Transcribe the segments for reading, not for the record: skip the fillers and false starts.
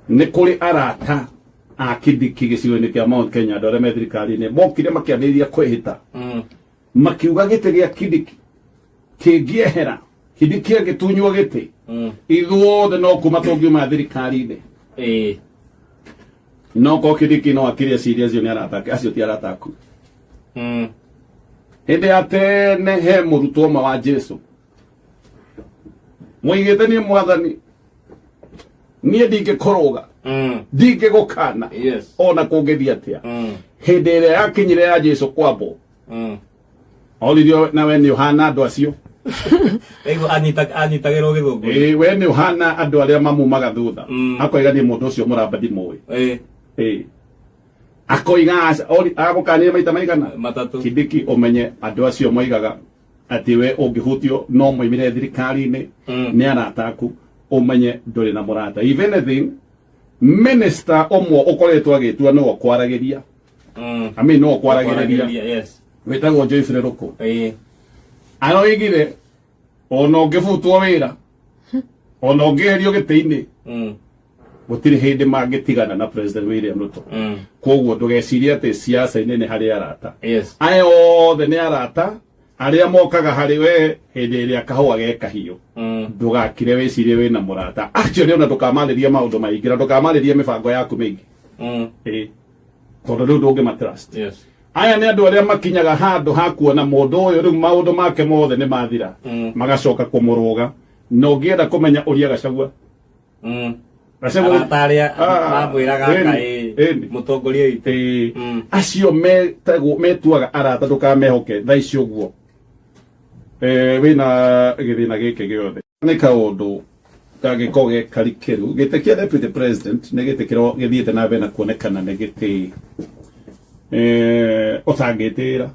nä kå rä arata a Kindiki gĩcigo-inĩ kĩa Mount Kenya andũ arĩa me thirikari-inĩ mokire makĩambĩrĩria kwĩhĩta makiuga gĩtĩ gĩa Kindiki kĩngĩehera Kindiki agĩtunywo gĩtĩ ithuothe no kuma tũngiuma thirikari-inĩ no ko Kindiki no akĩrĩa ciria acio nĩ arata ake acio ti arata aku hĩndĩ ya tene he mũrutwo ũmwe wa Jesu mũigĩte niĩ mwathani niĩ ndingĩkũrũga ndingĩgũkana ona kũngĩthiĩ atĩa hĩndĩ ĩrĩa yakinyire ya Jesu kwambwo oririo nawe nĩ ũhana andũ acio anyitagĩrwo gĩthũngũ we nĩ ũhana andũ arĩa mamumaga thutha akoiga niĩ mũndũ ũcio mũramba ndimũĩ akoiga agũkanire maita maigana Kindiki ũmenye andũ acio moigaga atĩ we ũngĩhutio no moimire thirikari-inĩ nĩ arata aku ũmenye ndũrĩ na mũrata if anything minister ũmwe ũkoretwo agĩtua nĩwe kwaragĩria nĩwe kwaragĩrĩria wĩtagwo Joyce Rũkũ aroigire ona ũngĩbutwo wĩra ona ũngĩeherio gĩtĩ-inĩ gũtirĩ hĩndĩ mangĩtigana na President William Ruto koguo ndũgecirie atĩ siasa-inĩ nĩ harĩ arata aya othe nĩ arata arĩa mokaga harĩ we hĩndĩ ĩrĩa kahũa ge kahiũ ndũgakire wĩcirie wĩna mũrata actually ona ndũkamarĩrie maũndũ maingĩ na ndũkamarĩrie mĩbango yaku mĩingĩ tondũ rĩu ndũngĩmatrust aya nĩ andũ arĩa makinyaga handũ ha kuona mũndũ ũyũ rĩu maũndũ make mothe nĩ mathira magacoka kũmũrũga na ũngĩenda kũmenya ũrĩa Gachagua arĩa mamwĩraga mũtongoria witũ acio metuaga arata ndũkamehoke thaa ici ũguo wĩna gĩthĩna gĩkĩ gĩothe nĩ kaũndũ gagĩkorwo ge karikĩru gĩtĩ kĩa deputy president nĩ gĩtĩ kĩrĩa gĩthiĩte na mbere na kuonekana nĩ gĩtĩ ũtangĩtĩra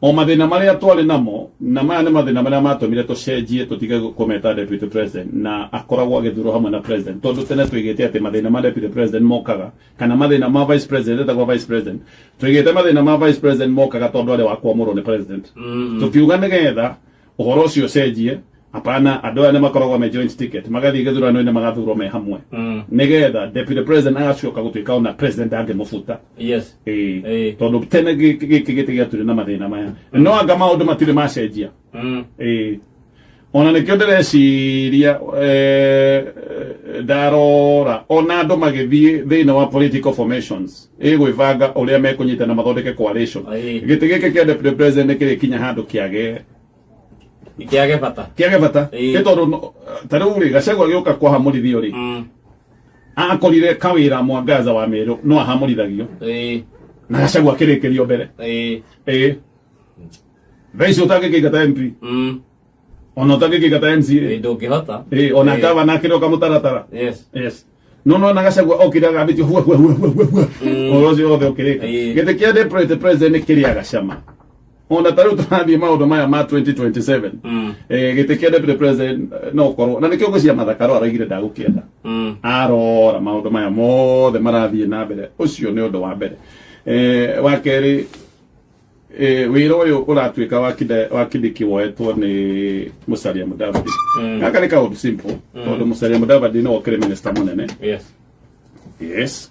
o mathĩna marĩa twarĩ namo na maya nĩ mathĩna marĩa matũmire tũcenjie tũtige kũmeta deputy president na akoragwo agĩthurwo hamwe na president tondũ tene tũigĩte atĩ mathĩna ma deputy president mokaga kana mathĩna ma vice president etagwo vice president tũigĩte mathĩna ma vice president mokaga tondũ arĩ wakwamũrwo nĩ president tũkiuga nĩgetha ũhoro ũcio ũcenjie apana andũ aya nĩ makoragwo me joint ticket magathiĩ gĩthurano-inĩ magathurwo me hamwe nĩgetha deputy president agacoka gũtuĩka ona president angĩmũbuta tondũ tene gĩkĩ gĩtĩ gĩaturĩ na mathĩna maya no anga maũndũ matirĩ macenjia ona nĩkĩo ndĩreciria ndarora ona andũ magĩthiĩ thĩinĩ wa political formations gwĩbanga ũrĩa mekũnyitana mathondeke coalition gĩtĩ gĩkĩ kĩa deputy president nĩ kĩrĩkinya handũ kĩage bata nĩ tondũ ta rĩu rĩ Gachagua gĩũka kwahamũrithio rĩ akorire kawĩra Mwangaza wa Meru no ahamũrithagio na Gachagua akĩrĩkĩrio mbere thaa ici ũtangĩkĩingata MP ona ũtangĩkĩingata MCA ndũngĩhota ona gavana akĩroka mũtaratara no na Gachagua okire agambĩtio ũhoro ũcio wothe ũkĩrĩka gĩtĩ kĩa deputy president nĩ kĩrĩaga cama ona tarĩu tũrathiĩ maũndũ maya ma 2027 gĩtĩ kĩa deputy president no korwo na nĩkĩo ngũcia Mathakaro araigire ndagũkĩenda arora maũndũ maya mothe marathiĩ na mbere ũcio nĩ ũndũ wa mbere wa kerĩ wĩra ũyũ ũratuĩka wa Kindiki woetwo nĩ Musalia Mudavadi gaka nĩ kaũndũ simple tondũ Musalia Mudavadi nĩ okĩrĩ minister mũnene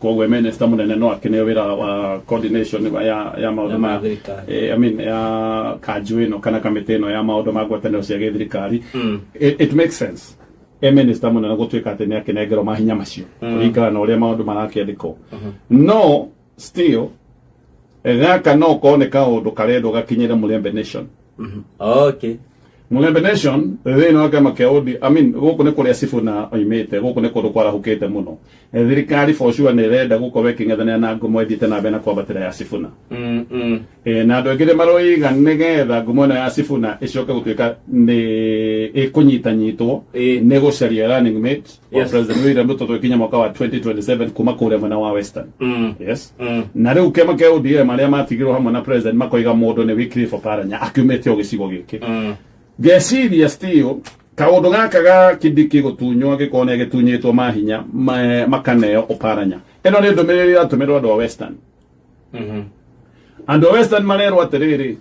koguo minister mũnene no akeneo wĩra wa coordination ya maũndũ ma ya kanjũ ĩno kana kamĩtĩ ĩno ya maũndũ ma ngwatanĩro cia gĩthirikari it makes sense minister mũnene gũtuĩka atĩ nĩ akenengerwo mahinya macio kũringana na ũrĩa maũndũ marakĩandĩkwo no still gaka no korwo nĩ kaũndũ karendwo gakinyĩre Mulembe Nation Mulembe Nation thĩinĩ wa kĩama kĩa ODM gũkũ nĩ kũrĩa Sifuna oimĩte gũkũ nĩ kũndũ kwarahũkĩte mũno thirikari for sure nĩ ĩrenda gũkorwo ĩkĩng'ethanĩra na ngumo ĩthiĩte na mbere na kwambatĩra ya Sifuna na andũ aingĩ nĩ maroiga nĩgetha ngumo ĩno ya Sifuna ĩcoke gũtuĩka nĩ ĩkũnyitanyitwo nĩ gũcaria running mate wa President William Ruto tũkinya mwaka wa 2027 kuma kũrĩa mwena wa Western na rĩu kĩama kĩa ODM arĩa matigirwo hamwe na president makoiga mũndũ nĩ Wycliffe Oparanya akiumĩte o gĩcigo gĩkĩ ngeciria still kaũndũ gaka ga Kindiki gũtunywo gĩkorwo nĩ gĩtunyĩtwo mahinya makaneo Oparanya ĩno nĩ ndũmĩrĩri yatũmĩrwo andũ a Western andũ a Western marerwo atĩrĩrĩ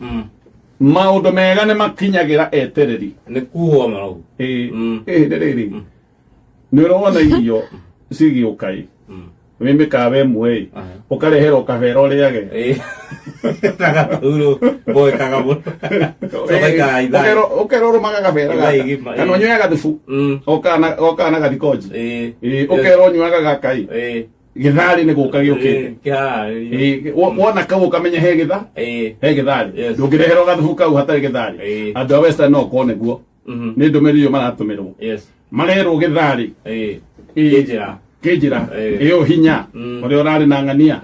maũndũ mega nĩ makinyagĩra etereri nĩ kuo maũndũ nĩ rĩrĩ nĩ ũrona irio sigi ukai mimi kawe mwe ukarehero kavero riage uru boy kagamu ukero maga kavera kana nyoyaga thufu okana gathikoji ukero nyuaga gakai githari ni guka giukite wona kau ukamenya he githari ndungirehero gathufu kau hatari githari andu a western no kone guo ni ndumiririo maratumirwo marero githari Kejira iyo hinya uri orari na ngania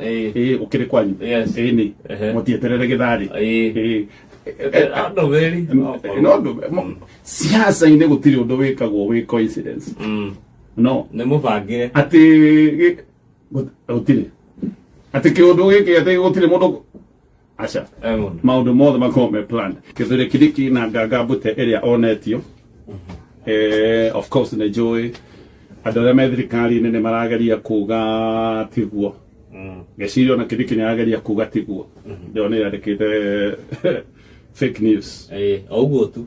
ukiri kwanyu ni mutieterere githari no very no siasa ine gutiri undu wikagwo wi coincidence no ne muvangire ati gutiri ati kiundu giki ati gutiri mundu acha maundu mothe makome plan kithire kidiki na ngangambute area onetio of course ne joy andå arä a me thirikari-inä nä marageria kuga tiguo geciria ona kĩndiki nĩ arageria kuga tiguo ndĩrona yandĩkĩte fake news ũguo tu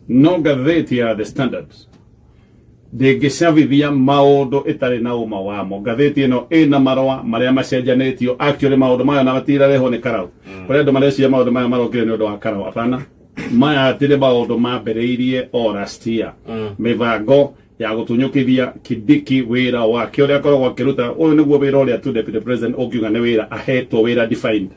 no ngathĩti ya The Standard ndĩngĩcabithia maũndũ ĩtarĩ na ũma wamo ngathĩti ĩno ĩna marũa marĩa macenjanĩtio actually maũndũ maya na matirarehwo nĩ Karau kũrĩa andũ mareciria maũndũ maya marokire nĩ ũndũ wa Karau apana maya tĩrĩ maũndũ mambĩrĩirie o last year mĩbango ya gutunyukithia Kidiki wira wake uria akoragwo akiruta uyu niguo wira uria tu deputy president ukiuga ni wira ahetwo wira defined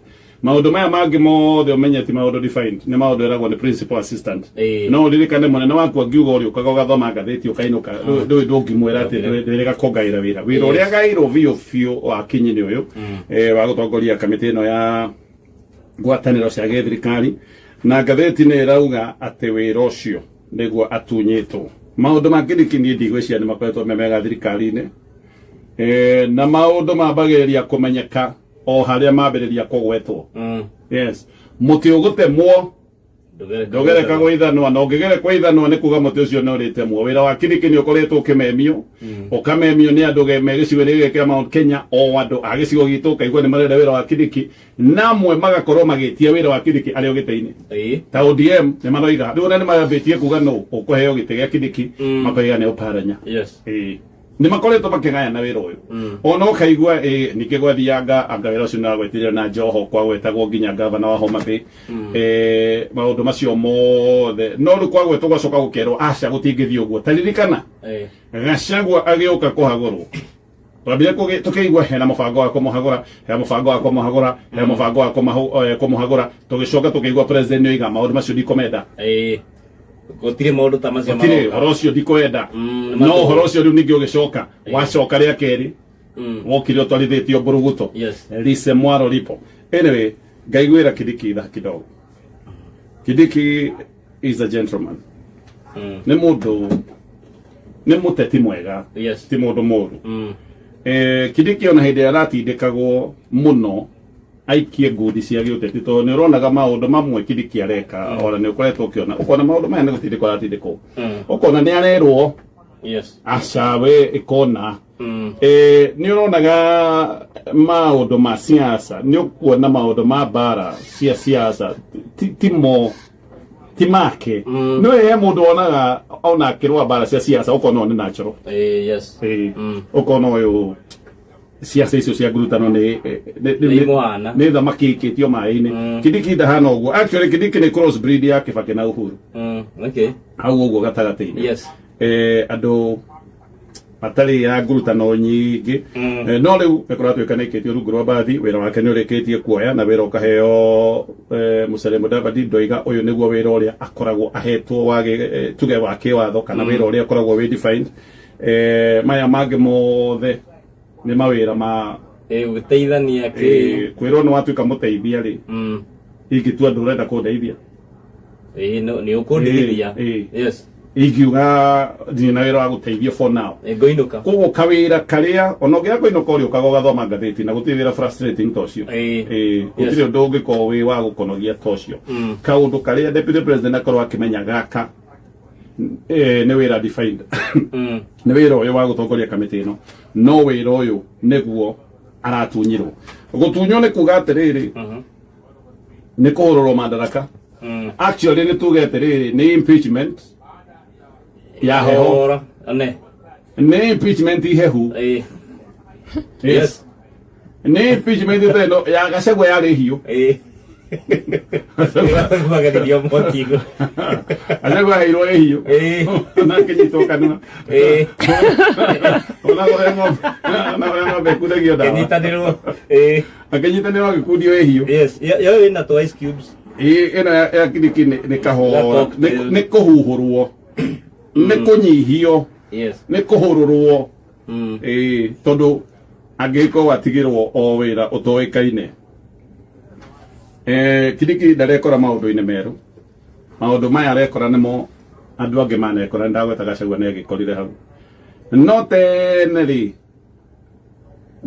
maundu maya mangi mothe umenyeti maundu defined ni maundu eragwo ni principal assistant no ririkane munene waku angiuga uri ukaga ugathoma ngathĩti ukainuka ndũĩ ndũngĩmwĩra atĩ ndĩrĩga kũngaĩra wira uria gairwo biũ wa kinyi nĩ ũyũ wa gũtongoria kamĩtĩ ĩno ya ngwatanĩro cia gĩthirikari na ngathĩti nĩ ĩrauga atĩ wĩra ũcio nĩguo atunyĩtwo maundu ma Kidiki ni ndigwĩciria nĩ makoretwo memega thirikari-inĩ na maundu mambagĩrĩria kũmenyeka o harĩa mambĩrĩria kũgwetwo yes mũtĩ ũgũtemwo ndũgereka gũithanwo na ũngĩgerekwo ithanwo nĩ kuga mũtĩ ũcio no ũrĩtemwo wĩra wa Kidiki nĩ ũkoretwo ũkĩmemio ũkamemio nĩ andũ me gĩcigo-inĩ gĩkĩ kĩa Mount Kenya o andũ a gĩcigo gitũ kaigua nĩ marenda wĩra wa Kidiki namwe magakorwo magĩtia wĩra wa Kidiki arĩ o gĩtĩ-inĩ ta ODM nĩ maroiga rĩu nĩ mayambĩtie kuga no ũkũheo gĩtĩ gĩa Kidiki makoiga nĩ ũparanya nĩ makoretwo makĩgayana wĩra ũyũ ona ũkaigua ningĩ gwathianga anga wĩra ũcio nĩwagwetirio na Njoho kwagwetagwo nginya gavana wa Homa Bay maũndũ macio mothe no rĩu kwagwetwo gwacoka gũkerwo aca gũtingĩthiĩ ũguo ta ririkana Gachagua agĩũka kũhagũrwo twambire tũkĩigua hena mũbango wa kũmũhagũra hena mũbango wa kũmũhagũra hena mũbango wa kũmũhagũra tũgĩcoka tũkĩigua president nĩoiga maũndũ macio ndikomenda gutire maundu ta macio gutire horo ucio ndikwenda no horo ucio riu ningi ugicoka wacoka ria keri wokire utwarithitio Mburuguto Lise Mwaro Lipo anyway ngaiguira Kidiki kidogo Kidiki is a gentleman ni mundu ni muteti mwega ti mundu moru Kidiki ona hindi aratindikagwo muno aikie ngudi cia giuteti to ni uronaga maundu mamwe Kidiki areka ona ni ukoretwo ukiona ukona maundu maya ni gutindikwo aratindikwo ukona ni arerwo acawe ikona ni uronaga maundu ma siasa ni ukuona maundu ma bara cia siasa ti make no ye mundu onaga ona akirwa bara cia siasa ukona ni natural ukona uyu siasa icio cia ngurutano nĩ thamaki ikĩtio maĩ-inĩ Kidiki ndahana ũguo actually Kidiki nĩ cross breed ya Kibaki na Uhuru hau ũguo gatagatĩ-inĩ andũ matarĩ ya ngurutano nyingĩ no rĩu ĩkoretwo ĩkanĩkĩtio rungu rwa mbathi wĩra wake nĩ ũrĩkĩtie kuoya na wĩra ũkaheo Musalia Mudavadi ndoiga ũyũ nĩguo wĩra ũrĩa akoragwo ahetwo tuge wa kĩwatho kana wĩra ũrĩa akoragwo wĩ defined maya mangĩ mothe ni mawira ma guteithania kwirwo ni watuika muteithia ri ingitua ndurenda kundeithia ni ukundeithia ingiuga ndina wira wa guteithia for now ngoinuka koguo kawira karia ona ũngĩaga kũinũka ũrĩ ũkaga ũgathoma ngathĩti na gũtirĩ wĩra frustrating ta ũcio gũtirĩ ũndũ ũngĩkorwo wĩ wa gũkonogia ta ũcio kaũndũ karĩa deputy president akorwo akĩmenya gaka nĩ wĩra defined nĩ wĩra ũyũ wa gũtongoria kamĩtĩ ĩno no wĩra ũyũ nĩguo aratunyirwo gũtunywo nĩ kuga atĩrĩrĩ nĩ kũhũrũrwo madaraka actually nĩ tuge atĩrĩrĩ nĩ impeachment ya heho nä impeachment ihehu Yes. nä impeachment ĩno ya Gachagua yarĩ hiũ Magathithio motingo. Gachagua aheirwo ĩ hiũ na akĩnyitwo kanua ona gũhe ng'ombe kundagio ndawa Kenyitanĩrwo. akĩnyitanĩrwo agĩkundio ĩ hiũ. Yes. Yo ina to ice cubes. ĩno ya kidiki nĩ kahora nĩ kũhuhũrwo nĩ kũnyihio Yes. nĩ kũhũrũrwo tondũ angĩkorwo atigĩrwo o wĩra ũtoĩkaine. Kidiki ndarekora maũndũ-inĩ merũ, maũndũ maya arekora nĩmo andũ angĩ manekora. Ndagweta Gachagua nĩ agĩkorire hau no tene rĩ,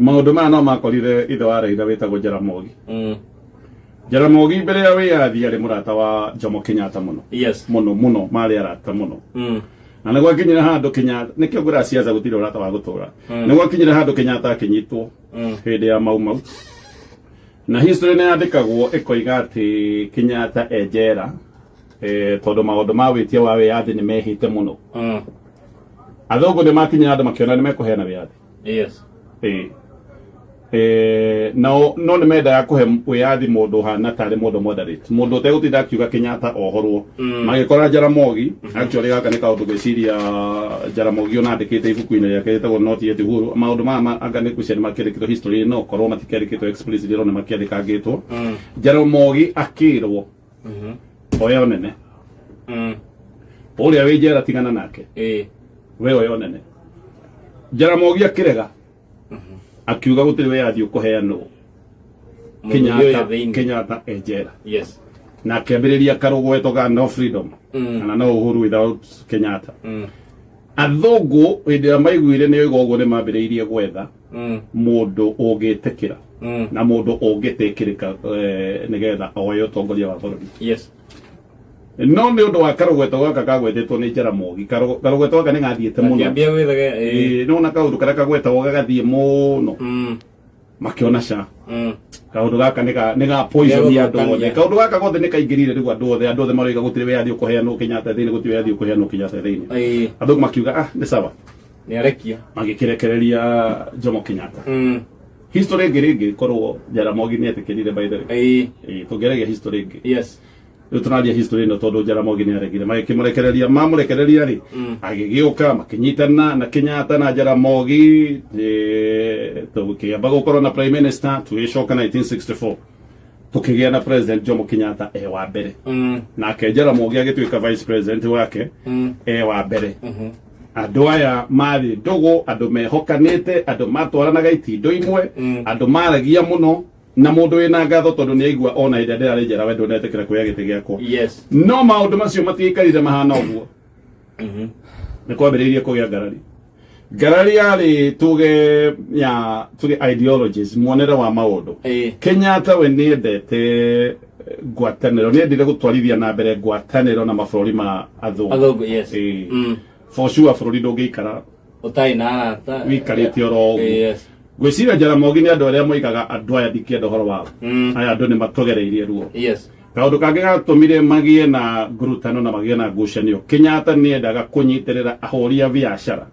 maũndũ maya no makorire ithe wa Raila wĩtagwo Jaramogi. Jaramogi mbere ya wĩyathi arĩ mũrata wa Jomo Kenyatta mũno. Yes. Mũno marĩ arata mũno. Na nĩ gwakinyire handũ Kenyatta, nĩkĩo ngũra ciaca gũtirĩ ũrata wa gũtũra. Nĩ gwakinyire handũ Kenyatta akĩnyitwo hĩndĩ ya Mau. Na history nĩ yandĩkagwo ĩkoiga atĩ Kenyatta enjera tondũ maũndũ ma wĩtia wa wĩyathi nĩ mehĩte mũno. Athũngũ nĩ makinyire andũ makĩona nĩ mekũheana wĩyathi. Yes. No nĩ mendaga kũhe wĩyathi mũndũ hana tarĩ mũndũ moderate, mũndũ ũtegũtinda akiuga Kenyatta ohorwo. Magĩkora Jaramogi, actually gaka nĩ kaũndũ gwĩciria Jaramogi ona andĩkĩte ibuku-inĩ rĩake rĩtagwo Not Yet Uhuru. Maũndũ maya anga nĩ gwĩciria makĩandĩkĩtwo history no korwo matikĩandĩkĩtwo explicitly no makĩandĩkangĩtwo. Jaramogi akĩrwo oya ũnene ũrĩa wĩ njera tigana nake we oya ũnene. Jaramogi akĩrega akiuga gũtirĩ wĩyathi ũkũheanwo Kenyatta enjera. Yes. Na akĩambĩrĩria karũgweto ga no freedom kana no Uhuru without Kenyatta. Athũngũ hĩndĩ ĩrĩa maiguire nĩ oiga ũguo nĩ mambĩrĩirie gwetha mũndũ ũngĩtĩkĩra na mũndũ ũngĩtĩkĩrĩka nĩgetha oye ũtongoria wa bũrũri. Yes. No nĩ ũndũ wa karũgweto gaka kagwetetwo nĩ Jaramogi. Karũgweto gaka nĩ gathiĩte mũno. Nona kaũndũ karĩa kagwetagwo gagathiĩ mũno makĩona ca. Kaũndũ gaka nĩ ga poison andũ othe. Kaũndũ gaka gothe nĩ kaingĩrire rĩu andũ othe maroiga gũtirĩ wĩyathi ũkũheanwo Kenyatta thĩinĩ, gũtirĩ wĩyathi ũkũheanwo Kenyatta thĩinĩ. Athũngũ makiuga nĩ sawa, nĩ arekio magĩkĩrekereria Jomo Kenyatta. History ĩngĩ rĩngĩ korwo Jaramogi nĩ etĩkĩrire by the way. Tũngĩaragia history ĩngĩ. Yes. Rĩu tũraria history ĩno tondũ Jaramogi nĩ aregire. Magĩkĩmũrekereria, mamũrekereria rĩ agĩgĩũka makĩnyitana na Kenyatta na Jaramogi tũkĩamba gũkorwo na prime minister tũgĩcoka 1964 tukigĩa na president Jomo Kenyatta wa mbere. Nake Jaramogi agĩtuĩka vice president wake wa mbere. Andũ aya marĩ ndũgũ, andũ mehokanĩte, andũ matwaranaga itindo imwe, andũ maragia mũno na mũndũ wĩna ngatho tondũ nĩ aigua ona hĩndĩ ndĩrarĩ njera we ndũnetĩkĩra kuoya gĩtĩ gĩakwa. Yes. No maũndũ macio matiaikarire mahana ũguo. Nĩ kwambĩrĩirie kũgĩa ngarari. Ngarari yarĩ tuge ideologies, muonere wa maũndũ. Kenyatta we nĩ endete ngwatanĩro, nĩ endire gũtwarithia na mbere ngwatanĩro na mabũrũri ma athũngũ. Yes. For sure bũrũri ndũngĩikara ũtarĩ na arata wikarĩte oro ũguo. Gwĩciria Jaramogi nĩ andũ arĩa moigaga andũ aya ndikĩenda ũhoro wao. Aya andũ nĩ matũgereirie ruo. Yes. Kaũndũ kangĩ gatũmire magĩe na ngurutano na magĩe na ngucanio. Kenyatta nĩ endaga kũnyitĩrĩra ahũri a biacara.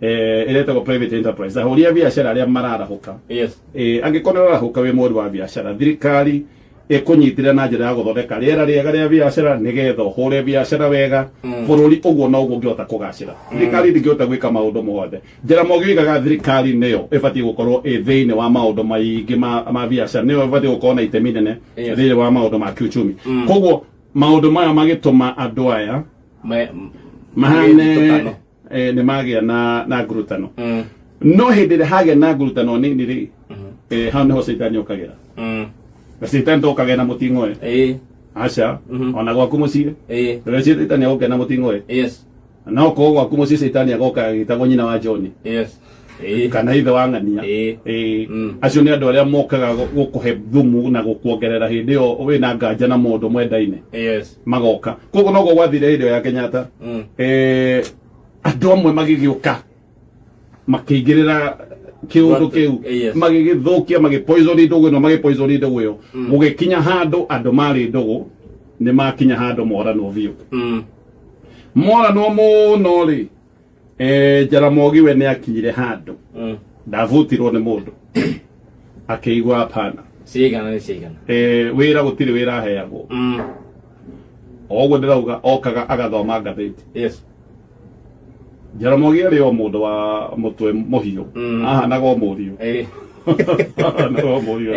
Ĩretagwo private enterprise. Ahũri a biacara arĩa mararahũka. Yes. Angĩkorwo ũrarahũka wĩ mũndũ wa biacara, thirikari ĩkũnyitĩrĩra na njĩra ya gũthondeka rĩera rĩega rĩa biacara nĩgetha ũhũre biacara wega, bũrũri ũguo noguo ũngĩhota kũgacĩra. Thirikari ndĩngĩhota gwĩka maũndũ mothe. Jaramogi oigaga thirikari nĩyo ĩbatiĩ gũkorwo thĩinĩ wa maũndũ maingĩ ma biacara, nĩyo ĩbatiĩ gũkorwo na itemi nene thĩinĩ wa maũndũ ma kiuchumi. Koguo maũndũ maya magĩtũma andũ aya mahane nĩ magĩa na ngurutano. No hĩndĩ ĩrĩa hagĩa na ngurutano nini rĩ, hau nĩho caitani okagĩra. Caitani ndokagĩra na mũting'oe. Aca, ona gwaku mũciĩ rĩrĩa caitani agũkĩra na mũting'oe. No korwo gwaku mũciĩ caitani agoka agĩtagwo nyina wa John kana ithe wa ng'ania. Acio nĩ andũ arĩa mokaga gũkũhe thumu na gũkuongerera hĩndĩ ĩyo wĩna nganja na mũndũ mwendaine magoka. Koguo noguo gwathire hĩndĩ ĩyo ya Kenyatta. Andũ amwe magĩgĩũka makĩingĩrĩra kiundu kiu magigithukia magipoison ndugu no magipoison ndugu yo gugikinya handu andu mari ndugu ni makinya handu morano biu morano muno ri Jaramogi we ne akinyire handu ndavutirwo ni mundu akeigwa apana sigana wira gutiri wira heagwo ogwo ndirauga okaga agathoma ngathĩti. Yes. Jaramogi ari o mundu wa mutwe muhiu ahanaga o muriu no muriu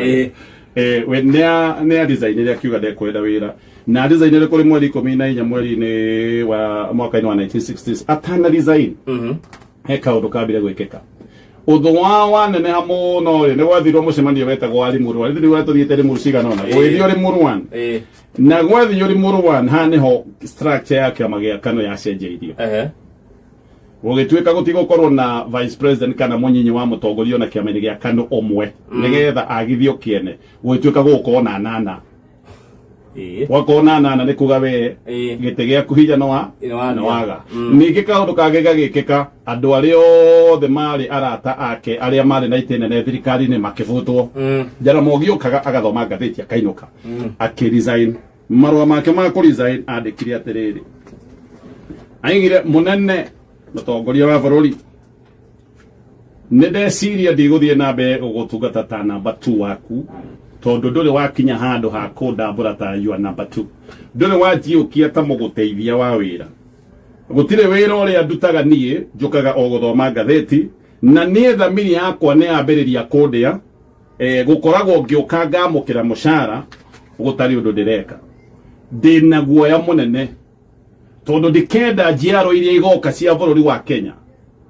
we ne design ile akiuga ndekwenda wira na design ile kuri mweri 14 mweri-ini wa mwaka-ini wa 1960s atana design he kaundu kambire gwikika uthu wa nene hamuno ni gwathirwo mucemanio wetagwo wa Limuru ari ndi watuthiite Limuru cigana ona gwithio Limuru 1 na gwathio Limuru 1 ha niho structure ya kiama gia KANU yacenjeirio gugituika gutigokorwo na vice president kana munyinyi wa mutongoria na kiama gia KANU omwe nigetha agithio kiene gugituika gukorwo na nana wakona nana ni kuga we gite gia kuhija no waga ningi kaundu kagega gikika andu ari othe mari arata ake aria mari na itene ne thirikari ni makivutwo Jaramogi okaga agathoma ngathĩti akainuka akiresign marua make ma ku resign andikire atiriri aingire munene mutongoria wa bururi ndeciria ndiguthie na mbere gugutungata ta number 2 waku tondu nduri wakinya handu ha kundambura ta yua number 2 nduri wajiukia ta muguteithia wa wira gutire wira uria ndutaga nie njukaga o guthoma ngathĩti na nie thamiri yakwa ne ambiriria kundia gukoragwo ngiuka ngamukira mushara gutari undu ndireka ndina guoya munene tondu ndikenda njiaro iria igoka cia bururi wa Kenya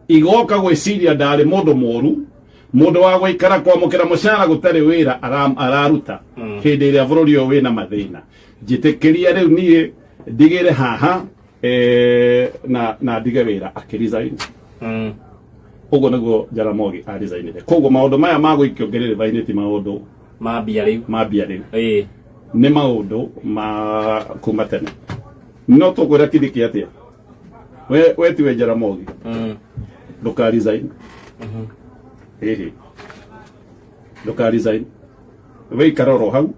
igoka gwiciria ndari mundu moru mundu wa gwikara kwamukira mushara gutari wira araruta hindi iria bururi o wina mathina njitikiria riu nie ndigire haha na ndige wira akirisign ugo niguo Jaramogi aresignire koguo maundu maya ma gwikiongerere vainiti maundu mambia riu ni maundu ma kuma tene no tukwira Kindiki atia we tiwe Jaramogi ndukaresign ndukaresign we ikaroro hau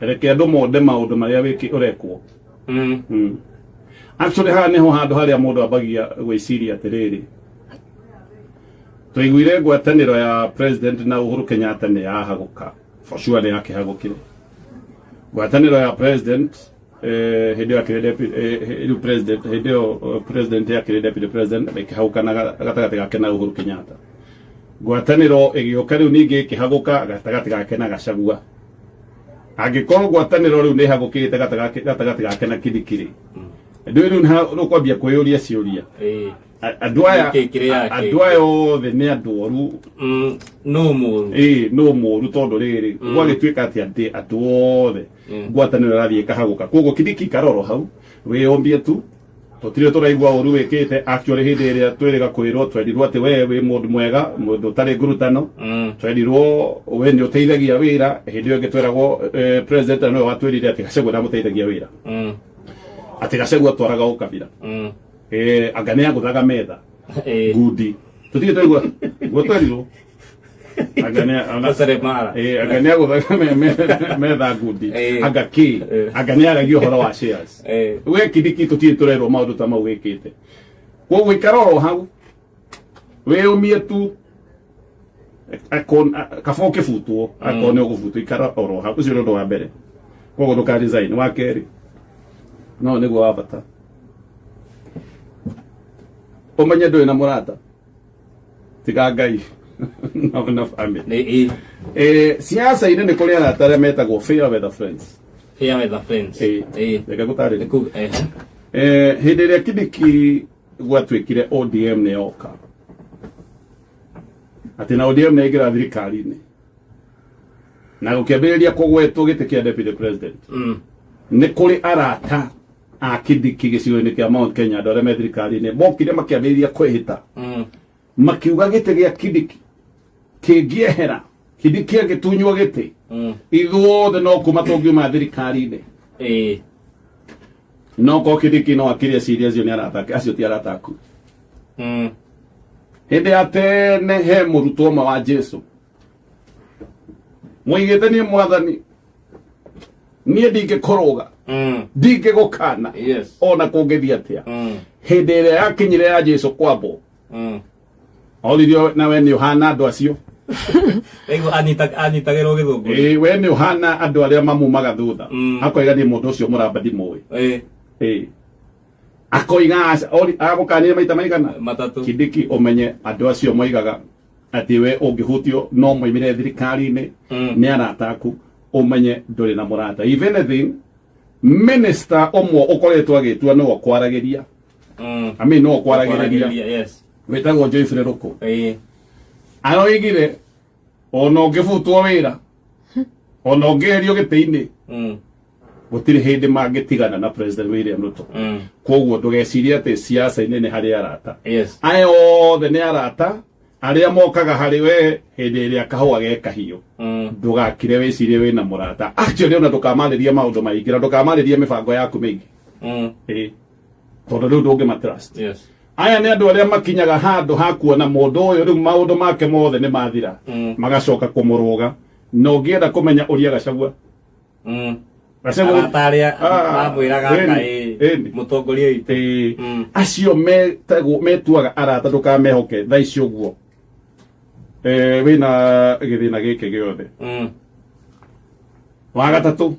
reke andu mothe maundu maria wiki urekwo actually ha niho handu haria mundu ambagia gwiciria atiriri tuiguire ngwataniro ya president na Uhuru Kenyatta ni yahaguka for sure ni yakihagukire ngwataniro ya president hidio akire deputy president hidio president yakire deputy president ikihagukana gatagati gake na Uhuru Kenyatta ngwataniro igioka riu ningi ikihaguka gatagati gake na Gachagua agikorwo ngwataniro riu ni hagukirite gatagati gake na Kindiki ndio riu nukwambia kwiyuria ciuria andu aya othe ni andu oru no moru tondu riri gwagituika ati andu othe ngwataniro rathie kahaguka koguo Kindiki karoro hau wiombie tu tutire turaigua oru wikite actually hindi iria twiriga kwirwo twerirwo ati we wi mundu mwega mundu tari ngurutano twerirwo we ni uteithagia wira hindi iyo ngitweragwo president no watwirire ati Gachagua na muteithagia wira ati Gachagua twaraga ukabira agania guthaga metha ngudi tutige twaigua gutwerirwo agania guthaga metha ngudi agania agagio horo wa shares we Kindiki tutige turerwo maundu ta mau wikite koguo ikaroro hau we umie tu kafoke futwo akone ugufutu ikaroro hau ucio ndo wa mbere koguo nduka design wa keri no niguo wa bata umenye ndui na murata tiga Ngai na family siasa ine ni kuri arata aria metagwo fair weather friends gutari hindi iria Kindiki gwatwikire ODM ni yoka ati na ODM ni igira thirikari-ini na gukiambiriria kugwetwo giti kia deputy president ni kuri arata a Kindiki gicigo-ini kia Mount Kenya andu aria me thirikari-ini mokire makiambiriria kwihita makiuga giti gia Kindiki kingiehera Kindiki agitunywo giti ithuothe no kuma tungiuma thirikari-ini no ko Kindiki no akiria ciria cio ni arata acio ti arata aku hindi atene he murutwo wa Jesu muigite ni mwathani niä ndingä koroga ndingä gå kana ona kå ngä thiä atä a hä ndä ä rä a yakinyire ya Jesu kwambwo oririo nawe nä å hana andå acio anyitagärwo gä thå ngå we nä å hana andå arä a mamumaga thutha akoiganie må ndå å cio må ramba ndimå akoiga agå kanire maita maigana Kindiki umenye andå acio moigaga atä we å ngä hutio no moimire thirikari-inä nä arata aku umenye ndå na må rata if anything minister omwe å koretwo agä tua nä wo kwaragä ria no wo kwaragä ria wetagwo Joyfrey Ruku aroigire ona å ngä butwo wä ra ona å ngä herio gä tä-inä gũtirĩ hĩndĩ mangĩtigana na President William Ruto koguo ndũgecirie atĩ siasa-inĩ nĩ harĩ arata aya othe nĩ arata arĩa mokaga harĩ we hĩndĩ ĩrĩa kahũa ge kahiũ ndũgakire wĩcirie wĩna mũrata actually ona ndũkamarĩrie maũndũ maingĩ na ndũkamarĩrie mĩbango yaku mĩingĩ tondũ rĩu ndũngĩmatrust aya nĩ andũ arĩa makinyaga handũ ha kuona mũndũ ũyũ rĩu maũndũ make mothe nĩ mathira magacoka kũmũrũga na ũngĩenda kũmenya ũrĩa Gachagua mutongoria witũ acio metuaga arata ndũkamehoke thaa ici ũguo wĩna gĩthĩna gĩkĩ gĩothe wa gatatũ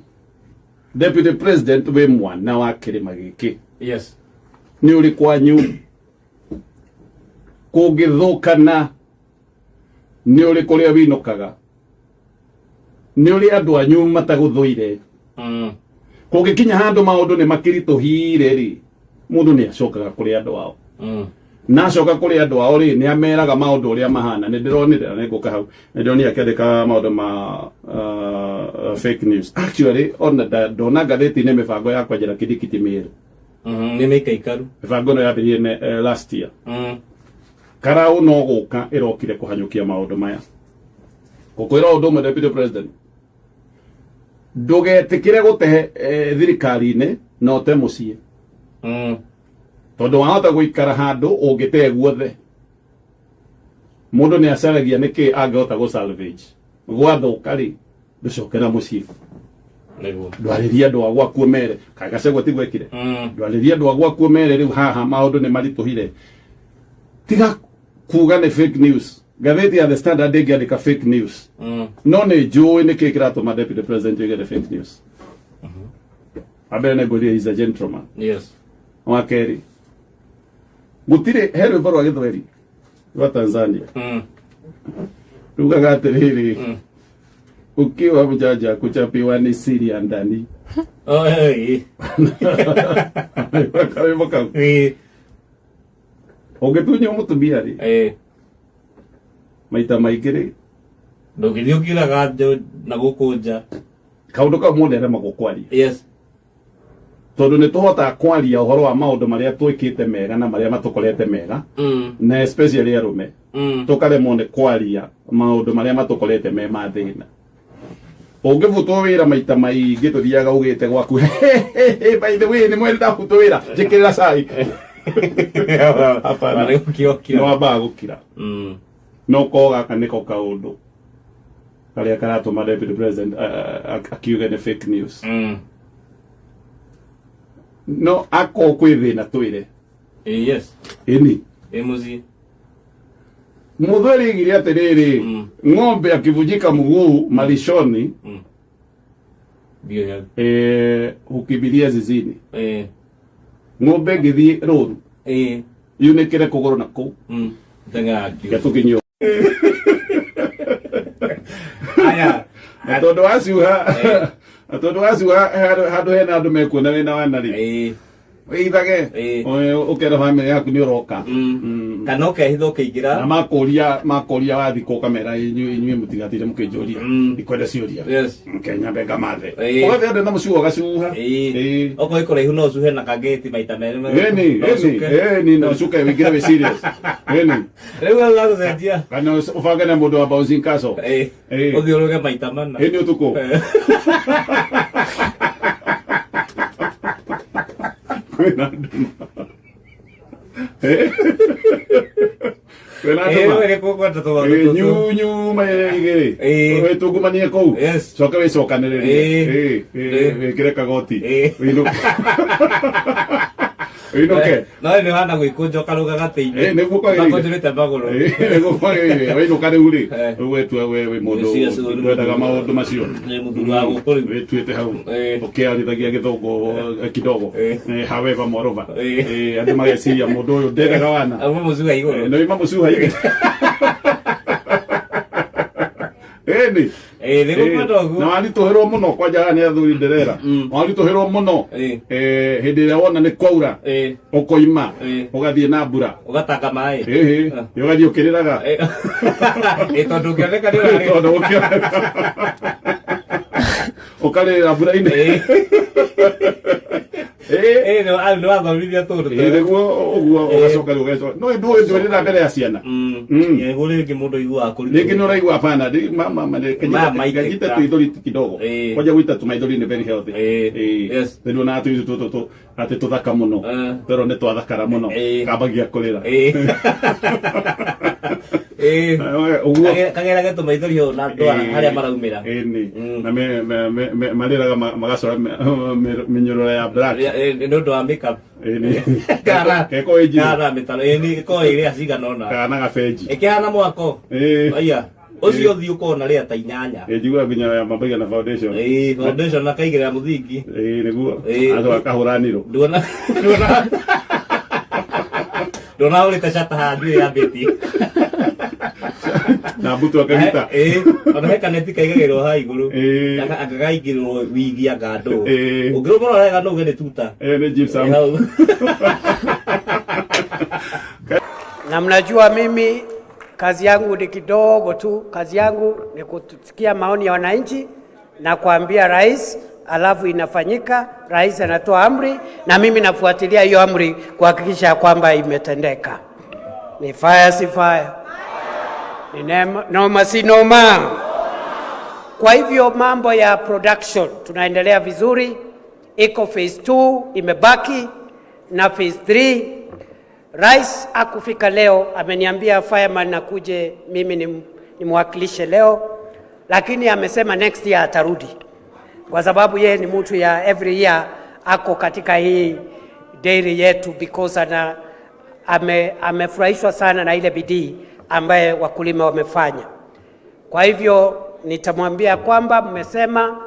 Deputy President wĩ mwana wa kĩrĩma gĩkĩ nĩ ũrĩ kwanyu kũngĩthũkana nĩ ũrĩ kũrĩa wĩinũkaga nĩ ũrĩ andũ anyu matagũthũire kũngĩkinya handũ maũndũ nĩ makĩritũhire rĩ mũndũ nĩ acokaga kũrĩ andũ ao na acoka kũrĩ andũ ao rĩ nĩ ameraga maũndũ ũrĩa mahana nĩ ndĩronire nĩ ngũka hau nĩ ndĩronire akĩandĩka maũndũ ma fake news actually ona ndona ngathĩti-inĩ mĩbango ya kwenjera Kindiki ti mĩerũ nĩ mĩikaikaru mĩbango ĩno yambĩrĩirie last year karaũ no gũka ĩrokire kũhanyũkia maũndũ maya gũkwĩra ũndũ ũmwe Deputy President ndũgetĩkĩre gũte thirikari-inĩ na ũte mũciĩ tondũ wahota gũikara handũ ũngĩte guothe mũndũ nĩ acaragia nĩkĩ angĩhota gũ salvage gwathũka rĩ ndũcokera mũciĩ ndwarĩria andũ a gwaku mere kaĩ Gachagua ti gwekire ndwarĩria andũ a gwaku mere rĩu haha maũndũ nĩ maritũhire tiga kuga nĩ fake news gatheti ya The Standard ĩngĩandĩka fake news no nĩ njũĩ nĩkĩ kĩratũma Deputy President oige fake news abere nĩ ngũria is a gentleman wa kerĩ gũtirĩ he rwĩmbo rwa gĩthweri rwa Tanzania rugaga atĩrĩrĩ ukiwa mjanja kuchapiwa ni siri ya ndani ũngĩtunya mũtumia rĩ maita maingĩ rĩ ndũgĩthiĩ ũkĩraga na gũkũ nja kaũndũ kau mũndũ aremagwo kwaria tondũ nĩ tũhotaga kwaria ũhoro wa maũndũ marĩa twĩkĩte mega na marĩa matũkorete mega na especially arũme tũkaremwo nĩ kwaria maũndũ marĩa matũkorete me ma thĩna ũngĩbutwo wĩra maita maingĩ tũthiaga ugĩte gwaku by the way nĩ mwene ndabutwo wĩra njĩkĩrĩra cai nĩ wambaga gũkira no ko gaka nĩko kaũndũ karĩa karatũma Deputy President akiuge nĩ fake news no ako kwĩ thĩna twĩre ĩni mũthweri igire atĩrĩrĩ ng'ombe akivunjika mguu malishoni ukimbilia zizini ng'ombe ngĩthiĩ rũru yunĩkĩre kũgũrũ na kũu gatũkinyio tondũ waciuha handũ hena andũ mekuona wĩna wana rĩ wĩithage ũkera famĩlĩ yaku nĩ ũroka kana ũkehitha ũkĩingĩra na makũria wathi kũkamera inyuĩ mũtigatire mũkĩnjũria ikwenda ciũria Kenya benga mathe ũgathe andũ na mũciĩ ũgacuha okorwo ĩkũraihu no ũcuhe na kangĩti maita merĩ ĩni no ũcuke wĩingĩre wĩ serious ĩni rĩu ũgagũcenjia kana ũbange na mũndũ wa bouncing castle ũthiĩ ũrũge maita mana ĩni ũtukũ Wewe ko kwata to. Nyu maige. Wewe tugumanie kou. Coka we cokanĩrĩria. Kire kagoti. Inoke. No ni hana gwĩkũnja karuga gatĩinĩ. Nĩguo kwagĩrĩire. Nakonjũrĩte magũrũ. Nĩguo kwagĩrĩire. Wainũka rĩu rĩ. We mũndũ ndendaga maũndũ macio. Nĩ mũthuri wa gũkũ rĩu. Wĩtuĩte hau. Ũkĩarithagia gĩthũngũ kidogo. However moreover. Andũ mageciria mũndũ ũyũ ndendaga wana. Auma mũcuha igũrũ. Nĩ ma mũcuha igũrũ. Eni. Na walituhirwo muno kwanja ni athuri nderera. Walituhirwo muno. Hindi ĩrĩa wona nĩ kwaura. Ũkoima. Ũgathie na mbura. Ũgatanga maĩ. Ũgathie ũkĩrĩraga. Tondũ ũkĩoneka nĩ ũrarĩ. Tondũ ũkĩoneka. Ũkarĩra mbura-inĩ. No wathomithia tũndũ. Nĩguo ũguo ũgacoka rĩu ũgacoka. No ndũĩ ndwĩrĩra mbere ya ciana. Yego rĩngĩ mũndũ aiguaga kũrĩ. Rĩngĩ nĩ ũraigua hapana. Mama kajita tuithori kidogo. Kwaja gwita tumaithori ni very healthy. Yes. Ndio na atu tu ati tuthaka muno. Pero nĩ twathakara muno. Kambagia kũrĩra. Kagera getu maithori ho na ndwara harĩa maraumĩra. Na marĩraga magacora mĩnyororo ya black. Nĩ ũndũ wa makeup. Kana keko eji. Kana mitalo ni ko ile asigana ona. Kana gafeji. Ekihana mwako. Aya. Ucio thi ukona ria ta inyanya. Njigua nginya ya mabaiga na foundation. Foundation na kaigira muthingi. Niguo. Ando akahuraniro. Ndona ule tashata hadi ya beti. Na butu akagita. Ona heka neti kaigagirwo ha iguru. Akagaigirwo wigi ya gado. Ugirwo no rega no gene tuta. Ni gypsum. Na mnajua mimi kazi yangu ni kidogo tu. Kazi yangu ni kusikia maoni ya wananchi na kuambia rais, alafu inafanyika, rais anatoa amri na mimi nafuatilia hiyo amri kuhakikisha kwamba imetendeka. Ni fire si fire. Ni noma si noma. Kwa hivyo mambo ya production tunaendelea vizuri. Iko phase 2 imebaki na phase 3. Rais akufika leo ameniambia fireman nakuje mimi nimwakilishe leo, lakini amesema next year atarudi. Kwa sababu yeye ni mtu ya every year ako katika hii dairy yetu because amefurahishwa sana na ile bidii ambaye wakulima wamefanya. Kwa hivyo nitamwambia kwamba mmesema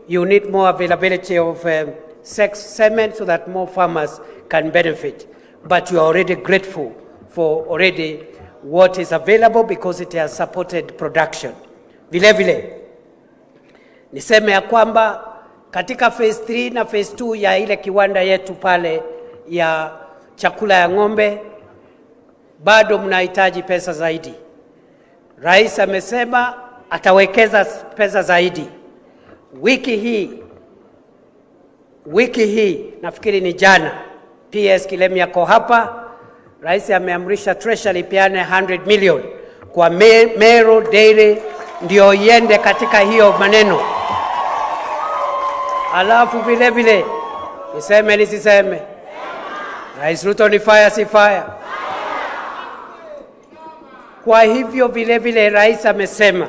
you need more availability of semen so that more farmers can benefit. But you are already grateful for already what is available because it has supported production. Vile vile niseme ya kwamba katika phase 3 na phase 2 ya ile kiwanda yetu pale ya chakula ya ng'ombe bado mnahitaji pesa zaidi. Rais amesema atawekeza pesa zaidi. Wiki hii nafikiri ni jana, PS Kilemi yako hapa, rais ameamrisha treasury piane 100 million kwa Meru Dairy ndio iende katika hiyo maneno. Alafu vile vile niseme nisiseme, Rais Ruto ni fire si fire. Kwa hivyo vile vile rais amesema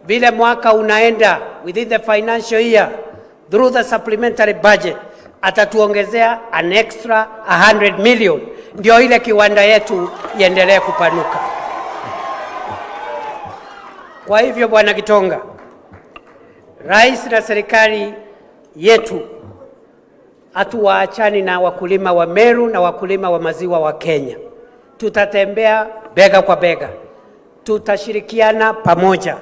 vile mwaka unaenda within the financial year through the supplementary budget atatuongezea an extra 100 million ndio ile kiwanda yetu iendelee kupanuka. Kwa hivyo Bwana Gitonga, rais na serikali yetu hatuwaachani na wakulima wa Meru na wakulima wa maziwa wa Kenya. Tutatembea bega kwa bega, tutashirikiana pamoja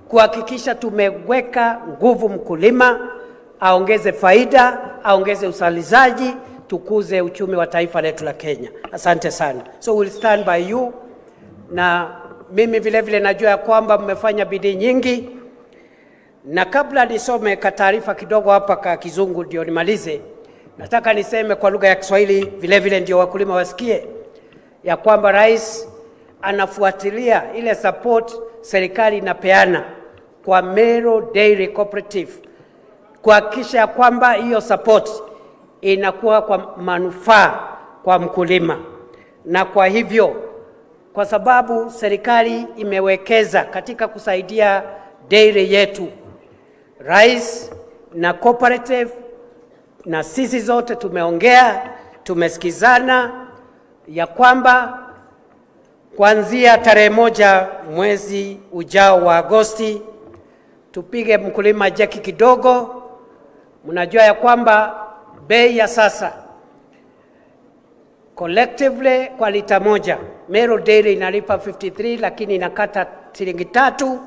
kuhakikisha tumeweka nguvu mkulima, aongeze faida, aongeze uzalishaji, tukuze uchumi wa taifa letu la Kenya. Asante sana. So we'll stand by you. Na mimi vile vile najua ya kwamba mmefanya bidii nyingi. Na kabla nisome taarifa kidogo hapa kwa Kizungu ndio nimalize, nataka niseme kwa lugha ya Kiswahili vile vile ndio wakulima wasikie ya kwamba rais anafuatilia ile support serikali inapeana kwa Meru Dairy Cooperative kuhakikisha kwamba hiyo support inakuwa kwa manufaa kwa mkulima. Na kwa hivyo kwa sababu serikali imewekeza katika kusaidia dairy yetu. Rais na cooperative na sisi zote tumeongea, tumesikizana ya kwamba kuanzia tarehe 1 mwezi ujao wa Agosti tupige mkulima jeki kidogo. Mnajua ya kwamba bei ya sasa collectively kwa lita moja Meru Dairy inalipa 53, lakini inakata shilingi 3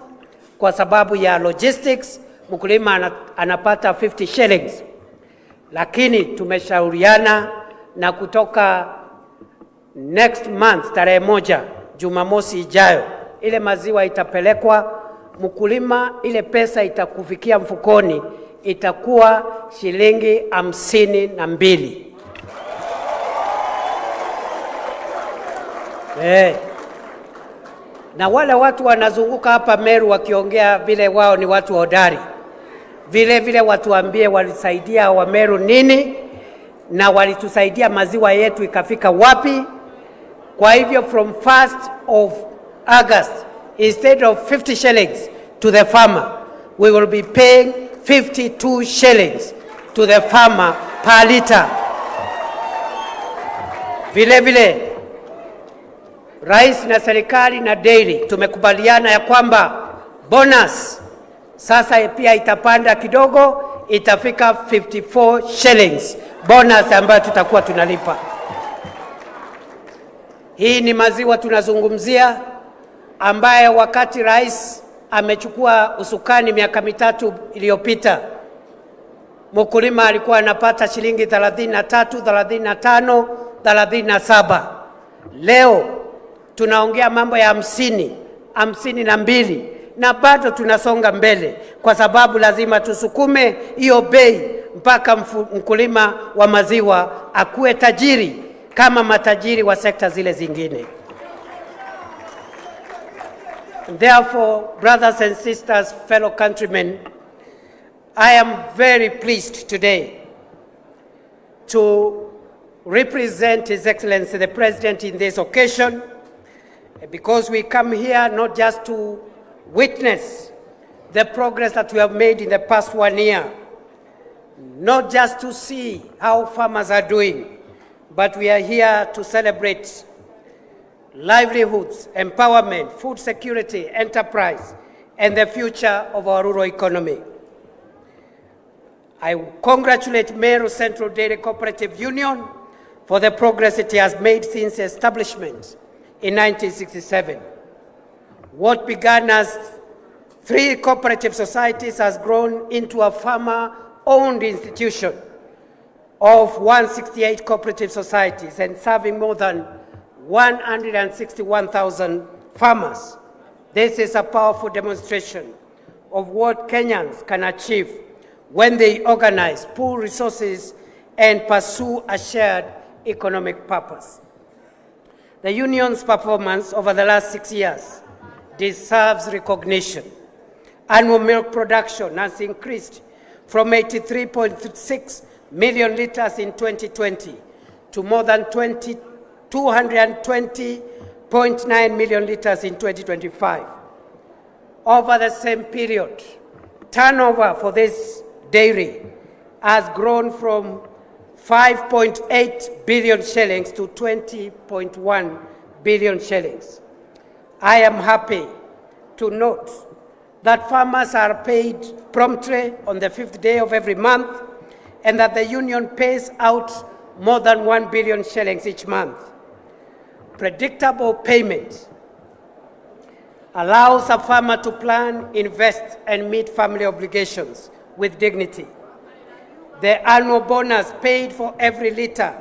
kwa sababu ya logistics. Mkulima anapata 50 shillings, lakini tumeshauriana na kutoka next month tarehe 1 Jumamosi ijayo ile maziwa itapelekwa mkulima, ile pesa itakufikia mfukoni itakuwa shilingi 52. Na wale watu wanazunguka hapa Meru wakiongea vile wao ni watu hodari, vile watuambie walisaidia wa Meru nini na walitusaidia maziwa yetu ikafika wapi. Kwa hivyo from 1st of August, instead of 50 shillings to the farmer, we will be paying 52 shillings to the farmer per liter. Vile Rais na serikali na dairy tumekubaliana ya kwamba bonus sasa pia itapanda kidogo, itafika 54 shillings bonus ambayo tutakuwa tunalipa. Hii ni maziwa tunazungumzia, ambaye wakati rais amechukua usukani miaka 3 iliyopita, mkulima alikuwa anapata shilingi 33, 35, 37. Leo tunaongea mambo ya 50, 52, na bado tunasonga mbele kwa sababu lazima tusukume hiyo bei mpaka mkulima wa maziwa akuwe tajiri kama matajiri wa sekta zile zingine. Therefore, brothers and sisters, fellow countrymen, I am very pleased today to represent His Excellency the President in this occasion, because we come here not just to witness the progress that we have made in the past 1 year, not just to see how farmers are doing, but we are here to celebrate livelihoods, empowerment, food security, enterprise, and the future of our rural economy. I congratulate Meru Central Dairy Cooperative Union for the progress it has made since establishment in 1967. What began as 3 cooperative societies has grown into a farmer-owned institution of 168 cooperative societies and serving more than 161,000 farmers. This is a powerful demonstration of what Kenyans can achieve when they organize, pool resources, and pursue a shared economic purpose. The union's performance over the last 6 years deserves recognition. Annual milk production has increased from 83.6 million liters in 2020 to more than 220.9 million liters in 2025. Over the same period, turnover for this dairy has grown from 5.8 billion shillings to 20.1 billion shillings. I am happy to note that farmers are paid promptly on the 5th day of every month, and that the union pays out more than 1 billion shillings each month. Predictable payment allows a farmer to plan, invest, and meet family obligations with dignity. The annual bonus paid for every liter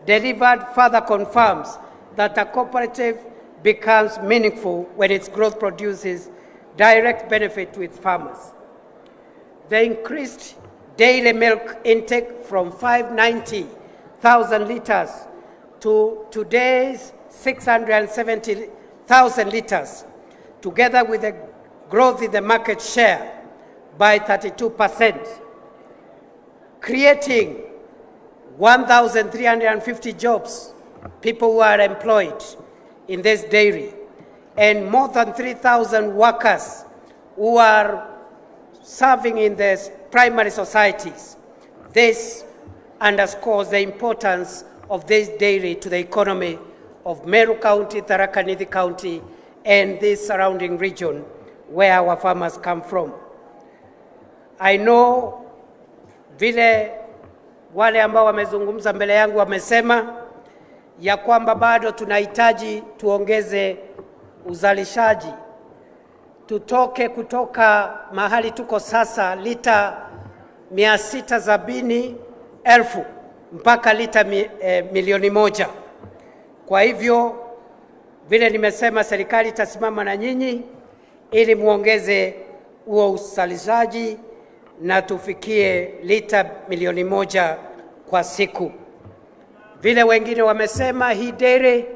delivered further confirms that a cooperative becomes meaningful when its growth produces direct benefit to its farmers. The increased daily milk intake from 590,000 liters to today's 670,000 liters, together with the growth in the market share by 32%, creating 1,350 jobs, people who are employed in this dairy, and more than 3,000 workers who are serving in the primary societies. This underscores the importance of this dairy to the economy of Meru County, Tharaka Nithi County, and this surrounding region where our farmers come from. I know vile wale ambao wamezungumza mbele yangu wamesema ya kwamba bado tunahitaji tuongeze uzalishaji. Tutoke kutoka mahali tuko sasa lita 670,000 mpaka lita milioni 1. Kwa hivyo vile nimesema, serikali itasimama na nyinyi ili muongeze huo uzalishaji na tufikie lita milioni 1 kwa siku. Vile wengine wamesema, hii dairy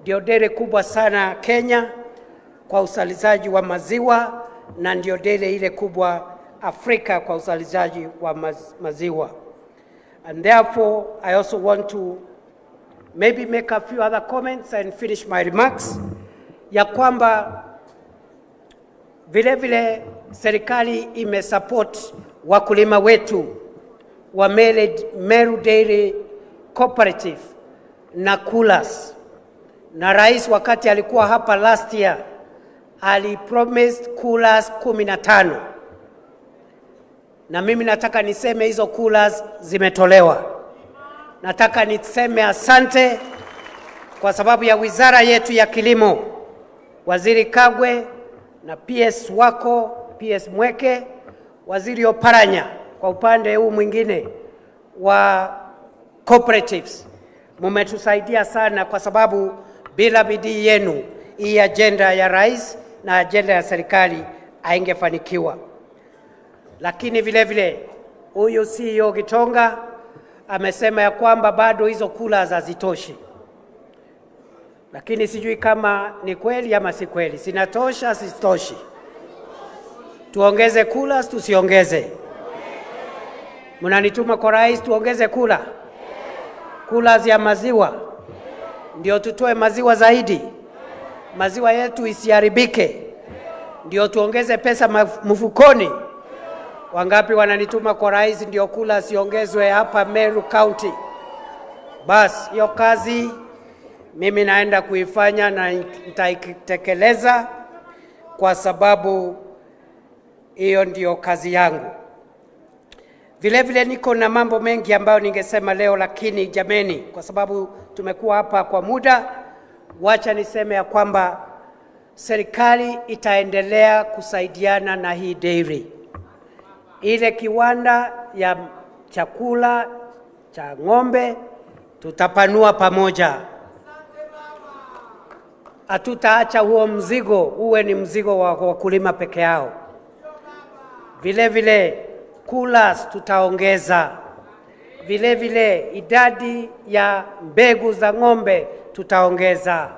ndio dairy kubwa sana Kenya kwa uzalishaji wa maziwa, na ndio dairy ile kubwa Afrika kwa uzalishaji wa maziwa. And therefore, I also want to maybe make a few other comments and finish my remarks, ya kwamba vile vile serikali imesupport wakulima wetu wa Meru Dairy Cooperative na Coolers. Na rais wakati alikuwa hapa last year alipromised Coolers 15. Na mimi nataka niseme hizo Coolers zimetolewa. Nataka niseme asante kwa sababu ya wizara yetu ya kilimo, Waziri Kagwe na PS wako, PS Mweke, Waziri Oparanya kwa upande huu mwingine wa cooperatives. Mumetusaidia sana kwa sababu bila bidii yenu hii agenda ya rais na agenda ya serikali haingefanikiwa. Lakini vile vile huyu CEO Gitonga amesema ya kwamba bado hizo Coolers hazitoshi. Lakini sijui kama ni kweli ama si kweli. Sinatosha, sitoshi. Tuongeze Coolers, tusiongeze? Mnanituma kwa rais tuongeze Coolers ya maziwa, ndio tutoe maziwa zaidi, maziwa yetu isiharibike, ndio tuongeze pesa mfukoni. Wangapi wananituma kwa rais ndio Coolers iongezwe hapa Meru County? Bas, hiyo kazi mimi naenda kuifanya na nitaitekeleza kwa sababu hiyo ndio kazi yangu. Vile vile niko na mambo mengi ambayo ningesema leo, lakini jameni, kwa sababu tumekuwa hapa kwa muda, wacha niseme ya kwamba serikali itaendelea kusaidiana na hii dairy. Ile kiwanda ya chakula cha ng'ombe tutapanua pamoja. Hatutaacha huo mzigo uwe ni mzigo wa wakulima peke yao. Vile vile Coolers tutaongeza. Vile vile idadi ya mbegu za ng'ombe tutaongeza.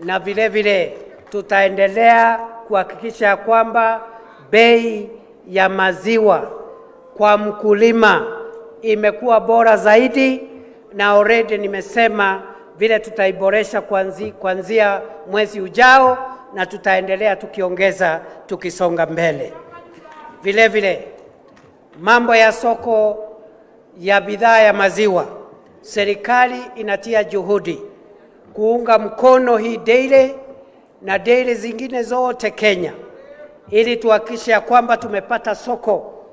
Na vile vile tutaendelea kuhakikisha kwamba bei ya maziwa kwa mkulima imekuwa bora zaidi, na already nimesema vile tutaiboresha kuanzia mwezi ujao, na tutaendelea tukiongeza tukisonga mbele. Vile vile mambo ya soko ya bidhaa ya maziwa, serikali inatia juhudi kuunga mkono hii dairy na dairy zingine zote Kenya, ili tuhakikishe kwamba tumepata soko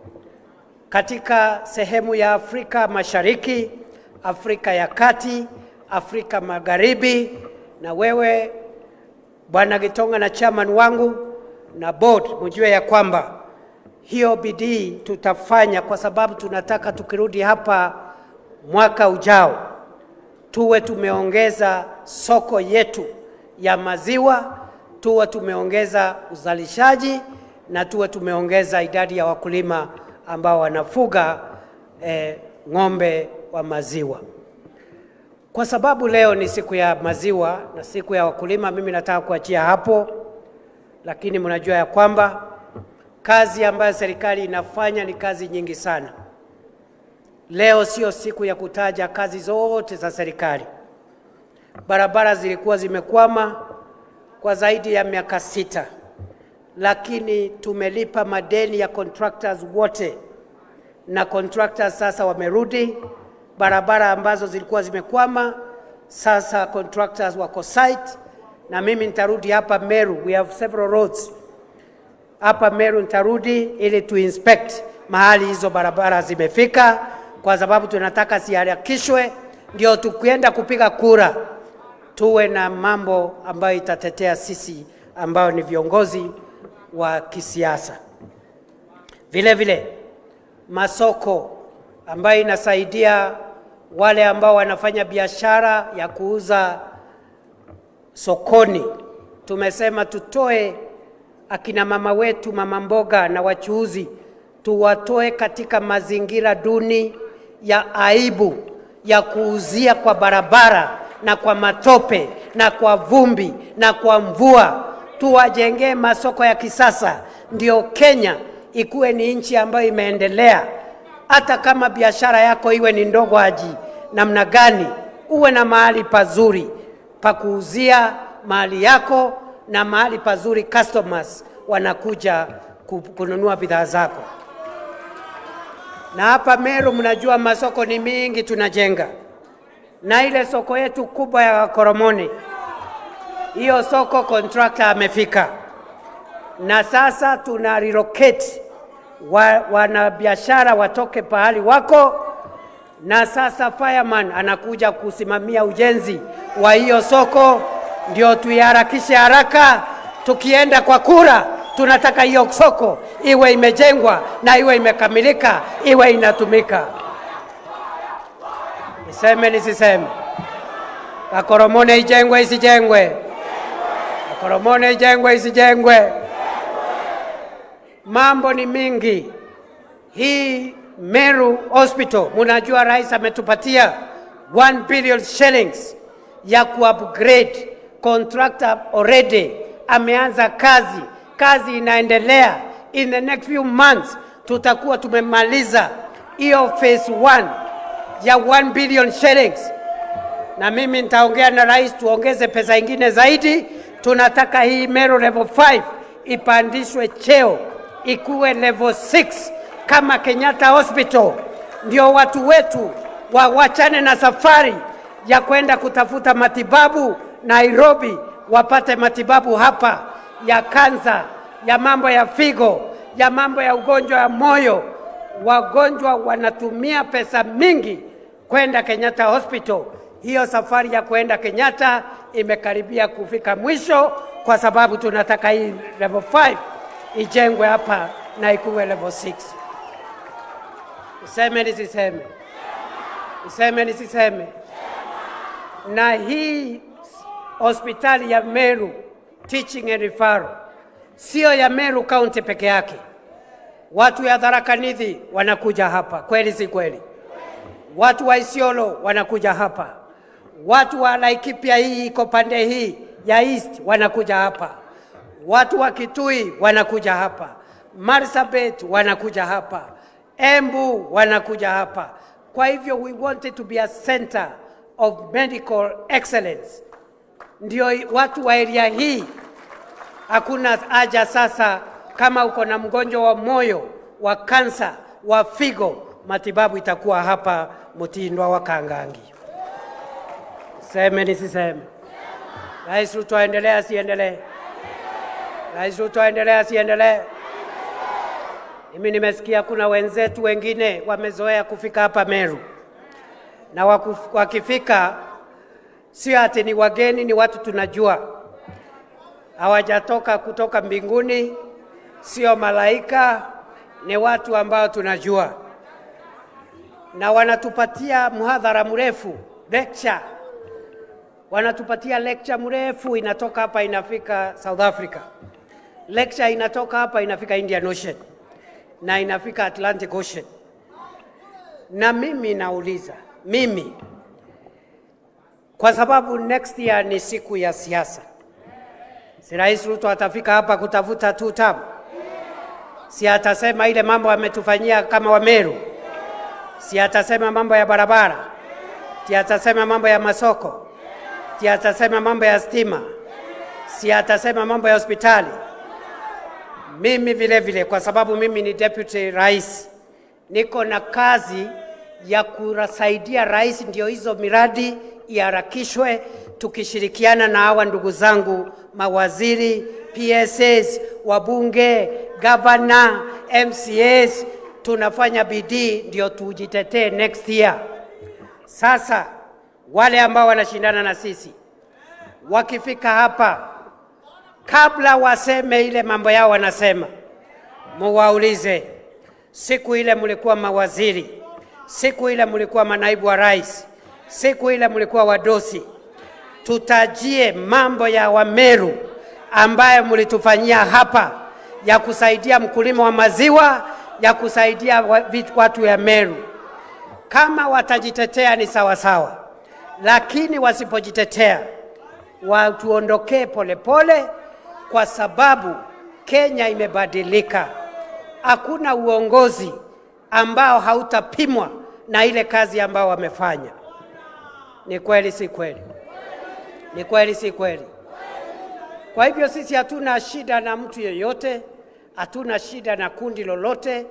katika sehemu ya Afrika Mashariki, Afrika ya Kati, Afrika Magharibi. Na wewe Bwana Gitonga na chairman wangu na board, mjue ya kwamba hiyo bidii tutafanya, kwa sababu tunataka tukirudi hapa mwaka ujao tuwe tumeongeza soko yetu ya maziwa, tuwe tumeongeza uzalishaji, na tuwe tumeongeza idadi ya wakulima ambao wanafuga ng'ombe wa maziwa. Kwa sababu leo ni siku ya maziwa na siku ya wakulima, mimi nataka kuachia hapo, lakini mnajua ya kwamba kazi ambayo serikali inafanya ni kazi nyingi sana. Leo sio siku ya kutaja kazi zote za serikali. Barabara zilikuwa zimekwama, kwa zaidi ya miaka 6, lakini tumelipa madeni ya contractors wote, na contractors sasa wamerudi. Barabara ambazo zilikuwa zimekwama sasa contractors wako site, na mimi nitarudi hapa Meru. We have several roads hapa Meru, nitarudi ili tu inspect mahali hizo barabara zimefika, kwa sababu tunataka siharakishwe, ndio tukienda kupiga kura tuwe na mambo ambayo itatetea sisi ambao ni viongozi wa kisiasa. Vile vile masoko ambayo inasaidia wale ambao wanafanya biashara ya kuuza sokoni. Tumesema tutoe akina mama wetu, mama mboga na wachuuzi, tuwatoe katika mazingira duni ya aibu ya kuuzia kwa barabara na kwa matope na kwa vumbi na kwa mvua. Tuwajengee masoko ya kisasa, ndio Kenya ikuwe ni nchi ambayo imeendelea. Hata kama biashara yako iwe ni ndogo aji namna gani, uwe na mahali pazuri pa kuuzia mahali yako na mahali pazuri customers wanakuja kununua bidhaa zako. Na hapa Meru mnajua masoko ni mingi tunajenga. Na ile soko yetu kubwa ya Koromoni, hiyo soko contractor amefika. Na sasa tuna relocate wanabiashara watoke pahali wako, na sasa fireman anakuja kusimamia ujenzi wa hiyo soko, ndio tuiharakishe haraka. Tukienda kwa kura, tunataka hiyo soko iwe imejengwa na iwe imekamilika, iwe inatumika. Niseme nisiseme? Koromoni ijengwe isijengwe? Koromoni ijengwe isijengwe? Mambo ni mingi. Hii Meru Hospital, munajua rais ametupatia 1 billion shillings ya ku-upgrade. Contractor already ameanza kazi. Kazi inaendelea. In the next few months tutakuwa tumemaliza hiyo phase 1 ya 1 billion shillings. Na mimi nitaongea na rais tuongeze pesa ingine zaidi. Tunataka hii Meru level 5 ipandishwe cheo ikuwe level 6 kama Kenyatta Hospital, ndio watu wetu wachane na safari ya kwenda kutafuta matibabu Nairobi, wapate matibabu hapa ya kansa, ya mambo ya figo, ya mambo ya ugonjwa ya moyo. Wagonjwa wanatumia pesa mingi kwenda Kenyatta Hospital. Hiyo safari ya kwenda Kenyatta imekaribia kufika mwisho, kwa sababu tunataka hii level 5 ijengwe hapa na ikuwe level 6. Niseme nisiseme? Niseme nisiseme? Na hii hospitali ya Meru Teaching and Referral sio ya Meru County peke yake. Watu ya Tharaka Nithi wanakuja hapa, kweli si kweli? Watu wa Isiolo wanakuja hapa. Watu wa Laikipia hii iko pande hii ya East wanakuja hapa. Watu wa Kitui wanakuja hapa. Marsabit wanakuja hapa. Embu wanakuja hapa. Kwa hivyo we wanted to be a center of medical excellence. Ndio watu wa area hii, hakuna haja sasa kama uko na mgonjwa wa moyo, wa kansa, wa figo, matibabu itakuwa hapa Mutindwa wa Kangangi. Seme nisiseme? Rais Ruto aendelee asiendelee? Rais Ruto aendelee asiendelee? Mimi nimesikia kuna wenzetu wengine wamezoea kufika hapa Meru, na wakifika sio ati ni wageni, ni watu tunajua. Hawajatoka kutoka mbinguni, sio malaika, ni watu ambao tunajua. Na wanatupatia muhadhara mrefu, lecture. Wanatupatia lecture mrefu, inatoka hapa inafika South Africa. Lecture inatoka hapa inafika Indian Ocean na inafika Atlantic Ocean. Na mimi nauliza, mimi kwa sababu next year ni siku ya siasa, si Rais Ruto atafika hapa kutafuta tu tabu? Si atasema ile mambo ametufanyia kama Wameru? Si atasema mambo ya barabara? Si atasema mambo ya masoko? Si atasema mambo ya stima? si atasema mambo ya hospitali. Mimi vile vile, kwa sababu mimi ni deputy rais, niko na kazi ya kusaidia rais ndio hizo miradi iharakishwe, tukishirikiana na hawa ndugu zangu mawaziri, PSS, wabunge, governor, MCAs. Tunafanya bidii ndio tujitetee next year. Sasa wale ambao wanashindana na sisi wakifika hapa, kabla waseme ile mambo yao wanasema, muwaulize, siku ile mlikuwa mawaziri, siku ile mlikuwa manaibu wa rais, siku ile mlikuwa wadosi, tutajie mambo ya Wameru ambayo mlitufanyia hapa, ya kusaidia mkulima wa maziwa, ya kusaidia watu ya Meru. Kama watajitetea ni sawa sawa, lakini wasipojitetea watuondokee polepole, kwa sababu Kenya imebadilika. Hakuna uongozi ambao hautapimwa na ile kazi ambao wamefanya. Ni kweli si kweli? Ni kweli si kweli? Kwa hivyo sisi hatuna shida na mtu yeyote, hatuna shida na kundi lolote.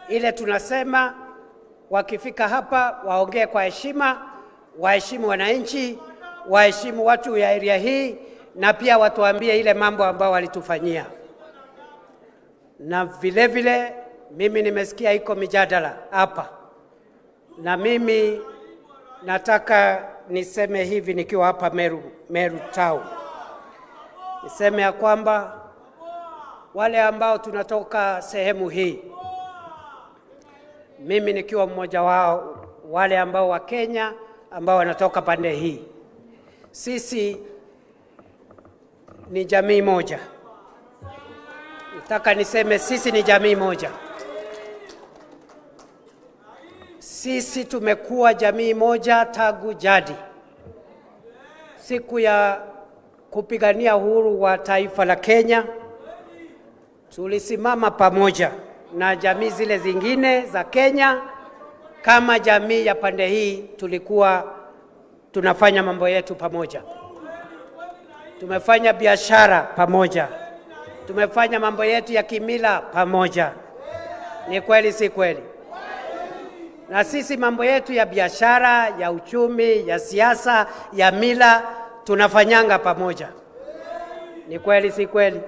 Ile tunasema wakifika hapa waongee kwa heshima, waheshimu wananchi, waheshimu watu ya area hii, na pia watuambie ile mambo ambao walitufanyia. Na vile vile mimi nimesikia iko mijadala hapa, na mimi nataka niseme hivi nikiwa hapa Meru Town. Niseme ya kwamba wale ambao tunatoka sehemu hii, mimi nikiwa mmoja wao, wale ambao wa Kenya ambao wanatoka pande hii, sisi ni jamii moja. Nataka niseme sisi ni jamii moja. Sisi tumekuwa jamii moja tangu jadi. Siku ya kupigania uhuru wa taifa la Kenya, tulisimama pamoja na jamii zile zingine za Kenya. Kama jamii ya pande hii tulikuwa tunafanya mambo yetu pamoja. Tumefanya biashara pamoja. Tumefanya mambo yetu ya kimila pamoja. Ni kweli si kweli? Na sisi mambo yetu ya biashara, ya uchumi, ya siasa, ya mila tunafanyanga pamoja. Ni kweli si kweli?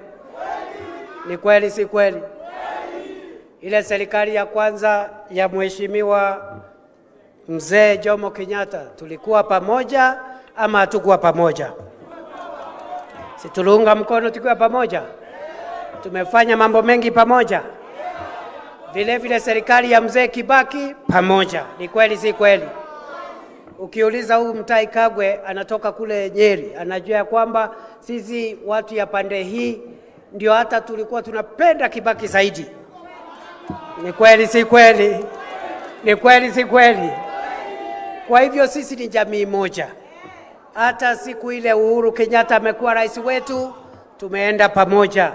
Ni kweli si kweli? Ile serikali ya kwanza ya Mheshimiwa Mzee Jomo Kenyatta, tulikuwa pamoja ama hatukuwa pamoja? Si tuliunga mkono tukiwa pamoja? Tumefanya mambo mengi pamoja. Vile vile serikali ya Mzee Kibaki pamoja. Ni kweli si kweli? Ukiuliza huu Mutahi Kagwe anatoka kule Nyeri, anajua kwamba sisi watu ya pande hii ndio hata tulikuwa tunapenda Kibaki zaidi. Ni kweli si kweli? Ni kweli si kweli? Kwa hivyo sisi ni jamii moja. Hata siku ile Uhuru Kenyatta amekuwa rais wetu, tumeenda pamoja.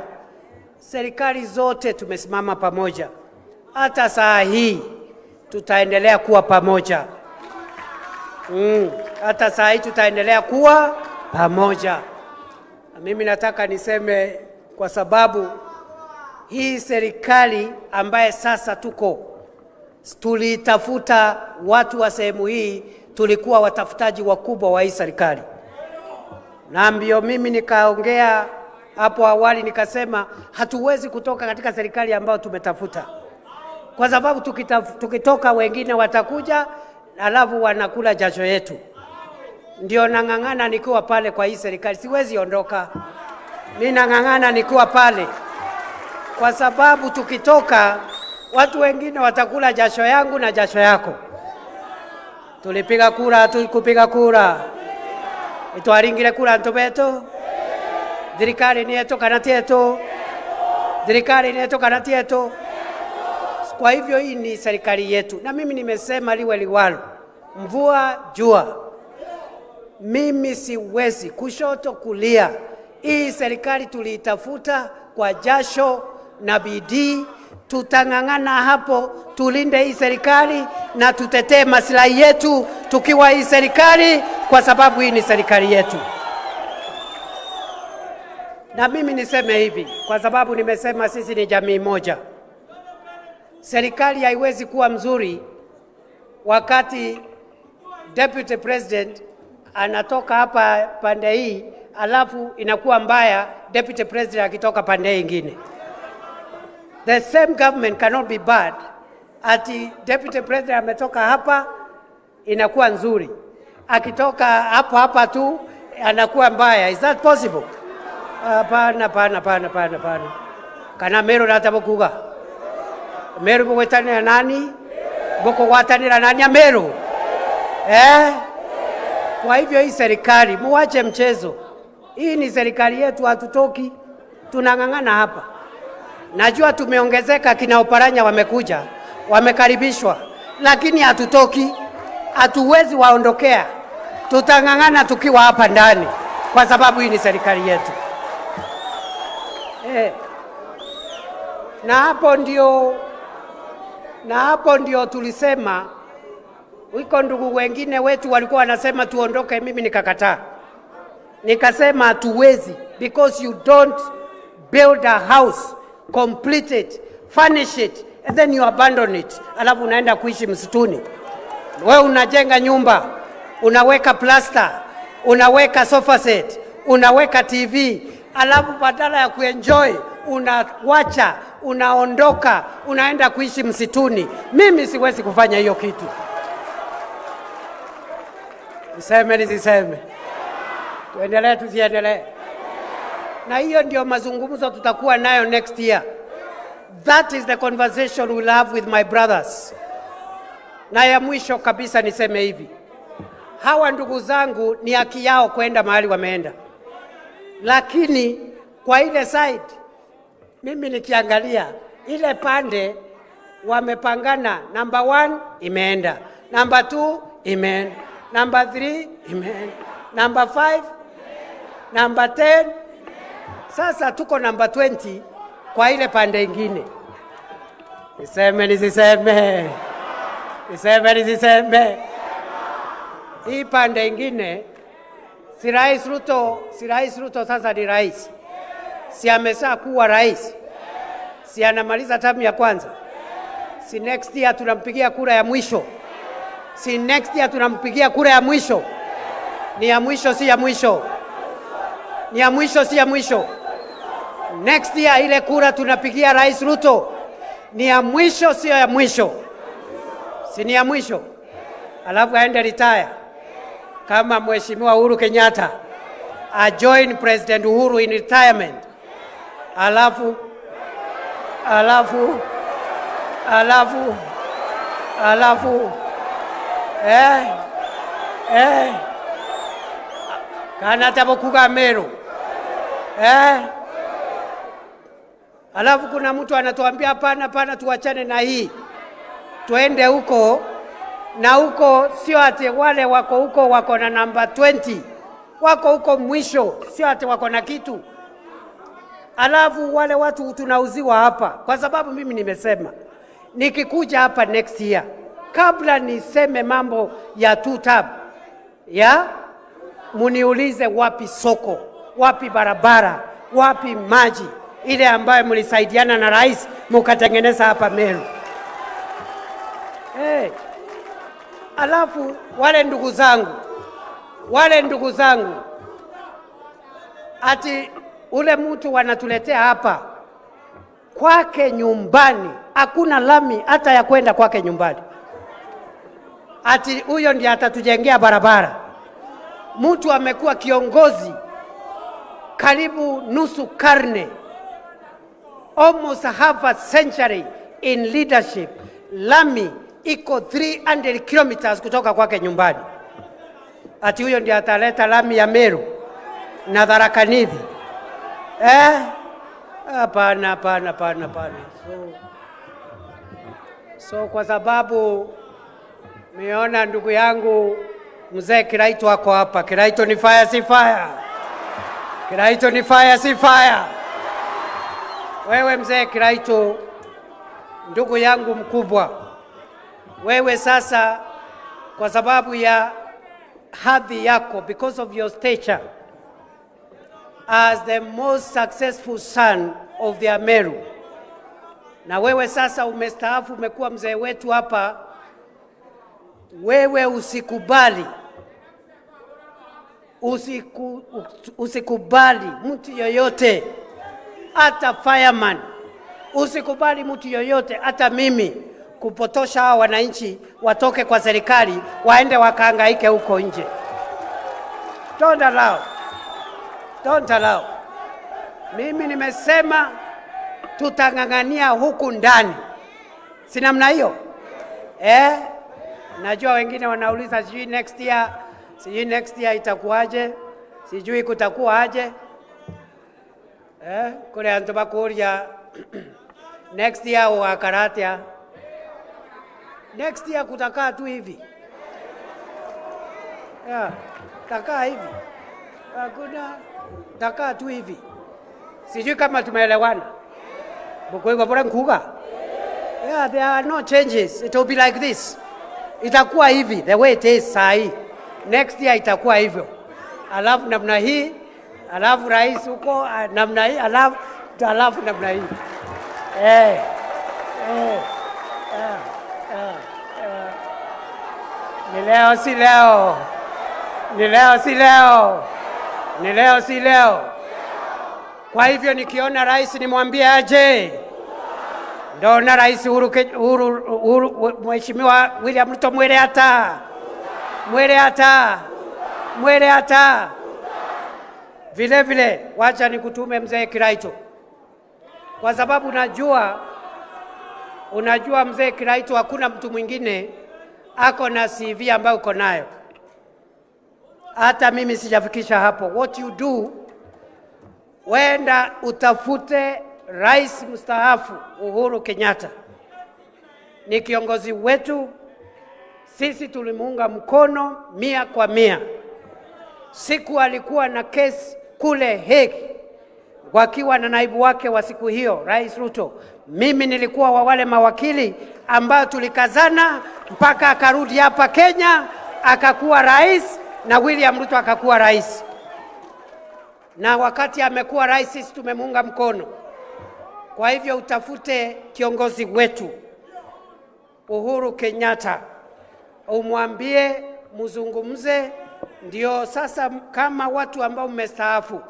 Serikali zote tumesimama pamoja. Hata saa hii tutaendelea kuwa pamoja. Hata saa hii tutaendelea kuwa pamoja. Na mimi nataka niseme, kwa sababu hii serikali ambaye sasa tulitafuta watu wa sehemu hii, tulikuwa watafutaji wakubwa wa hii serikali. Na mbio mimi nikaongea hapo awali nikasema hatuwezi kutoka katika serikali ambayo tumetafuta, kwa sababu tukitoka wengine watakuja alafu wanakula jasho yetu. Ndio nang'ang'ana nikiwa pale kwa hii serikali, siwezi ondoka. Mimi nang'ang'ana nikiwa pale, kwa sababu tukitoka watu wengine watakula jasho yangu na jasho yako. Tulipiga kura, tulikupiga kura. Itwaringire kura ntobeto. Thirikari ni yetu kana tietu? Thirikari ni yetu kana tietu? Kwa hivyo hii ni serikali yetu. Na mimi nimesema liwe liwalo, mvua jua, mimi siwezi kushoto kulia. Hii serikali tuliitafuta kwa jasho na bidii. Tutang'ang'ana hapo, tulinde hii serikali na tutetee maslahi yetu tukiwa hii serikali, kwa sababu hii ni serikali yetu. Na mimi niseme hivi, kwa sababu nimesema sisi ni jamii moja. Serikali haiwezi kuwa mzuri wakati Deputy President anatoka hapa pande hii, alafu inakuwa mbaya Deputy President akitoka pande ingine. The same government cannot be bad. Ati Deputy President ametoka hapa inakuwa nzuri, akitoka hapa tu anakuwa mbaya. Is that possible? Hapana. Kana Meru natabokuga. Meru bwetani nani? Boko watani na nani ya Meru? Kwa hivyo hii serikali muache mchezo. Hii ni serikali yetu, hatutoki. Tunang'ang'ana hapa. Najua tumeongezeka, kina Oparanya wamekuja, wamekaribishwa, lakini hatutoki. Hatuwezi waondokea. Tutang'ang'ana tukiwa hapa ndani kwa sababu hii ni serikali yetu. Na hapo ndio tulisema, wiko ndugu wengine wetu walikuwa wanasema tuondoke, mimi nikakataa. Nikasema hatuwezi, because you don't build a house, complete it, furnish it, and then you abandon it. Alafu unaenda kuishi msituni. Wewe unajenga nyumba, unaweka plaster, unaweka sofa set, unaweka TV, alafu badala ya kuenjoy unawacha, unaondoka, unaenda kuishi msituni. Mimi siwezi kufanya hiyo kitu. Niseme. Tuendelee tusiendelee. Na hiyo ndio mazungumzo tutakuwa nayo next year. That is the conversation we'll have with my brothers. Na ya mwisho kabisa niseme hivi. Hawa ndugu zangu ni haki yao kwenda mahali wameenda. Lakini kwa ile side, mimi nikiangalia ile pande wamepangana, number 1 imeenda, number 2 imeenda, number 3 imeenda, number 5, number 10. Sasa tuko number 20 kwa ile pande ingine. Niseme. Hii pande ingine, si Rais Ruto sasa ni rais. Si amesha kuwa rais. Si anamaliza term ya kwanza. Si next year tunampigia kura ya mwisho. Ni ya mwisho si ya mwisho. Next year ile kura tunapigia Rais Ruto ni ya mwisho, sio ya mwisho. Si ni ya mwisho. Alafu aende retire kama Mheshimiwa Uhuru Kenyatta, join President Uhuru in retirement. Alafu kana tabokuga Meru. Alafu kuna mtu anatuambia hapana, tuachane na hii, tuende huko. Na huko sio ati wale wako huko wako na number 20, wako huko mwisho, sio ati wako na kitu. Alafu wale watu tunauziwa hapa, kwa sababu mimi nimesema nikikuja hapa next year, kabla niseme mambo ya 2 term, muniulize wapi soko, wapi barabara, wapi maji ile ambayo mlisaidiana na rais mukatengeneza hapa Meru. Alafu wale ndugu zangu ati ule mtu wanatuletea hapa kwake nyumbani, hakuna lami hata ya kwenda kwake nyumbani. Ati huyo ndiye atatujengea barabara. Mtu amekuwa kiongozi karibu nusu karne, almost half a century in leadership. Lami iko 300 kilometers kutoka kwake nyumbani. Ati huyo ndiye ataleta lami ya Meru na Tharaka Nithi. Hapana. So kwa sababu meona ndugu yangu mzee Kiraito wako hapa. Kiraito ni fire si fire. Wewe mzee Kiraito, ndugu yangu mkubwa, wewe sasa kwa sababu ya hadhi yako, because of your stature, as the most successful son of the Ameru. Na wewe sasa umestaafu, umekuwa mzee wetu hapa. Wewe usikubali mtu yoyote, hata fireman, usikubali mtu yoyote, hata mimi, kupotosha hawa wananchi watoke kwa serikali waende wakahangaike huko nje. Don't allow. Mimi nimesema tutang'ang'ania huku ndani. Si namna hiyo? Najua wengine wanauliza sijui next year itakuwaje? Sijui kutakuwa aje? Kule antu bakuria next year wakaratia. Next year kutakaa tu hivi. Takaa hivi. Hakuna takaa tu hivi. Sijui kama tumeelewana. Bukwego bora nkuga. There are no changes. It will be like this. Itakuwa hivi the way it is sahi. Next year itakuwa hivyo. Alafu namna hii, alafu rais huko namna hii, alafu namna hii. Ni leo si leo. Kwa hivyo nikiona rais nimwambie aje. Ndio na rais Mheshimiwa William Ruto mwele hata. Vile wacha nikutume mzee Kiraito. Kwa sababu unajua mzee Kiraito, hakuna mtu mwingine ako na CV ambayo uko nayo. Hata mimi sijafikisha hapo. What you do, wenda utafute rais mstaafu Uhuru Kenyatta. Ni kiongozi wetu. Sisi tulimuunga mkono 100%. Siku alikuwa na kesi kule Hague wakiwa na naibu wake wa siku hiyo Rais Ruto, mimi nilikuwa wa wale mawakili ambao tulikazana mpaka akarudi hapa Kenya akakuwa rais na William Ruto akakuwa rais. Na wakati amekuwa rais sisi tumemuunga mkono. Kwa hivyo utafute kiongozi wetu Uhuru Kenyatta, umwambie muzungumze. Ndio sasa kama watu ambao mmestaafu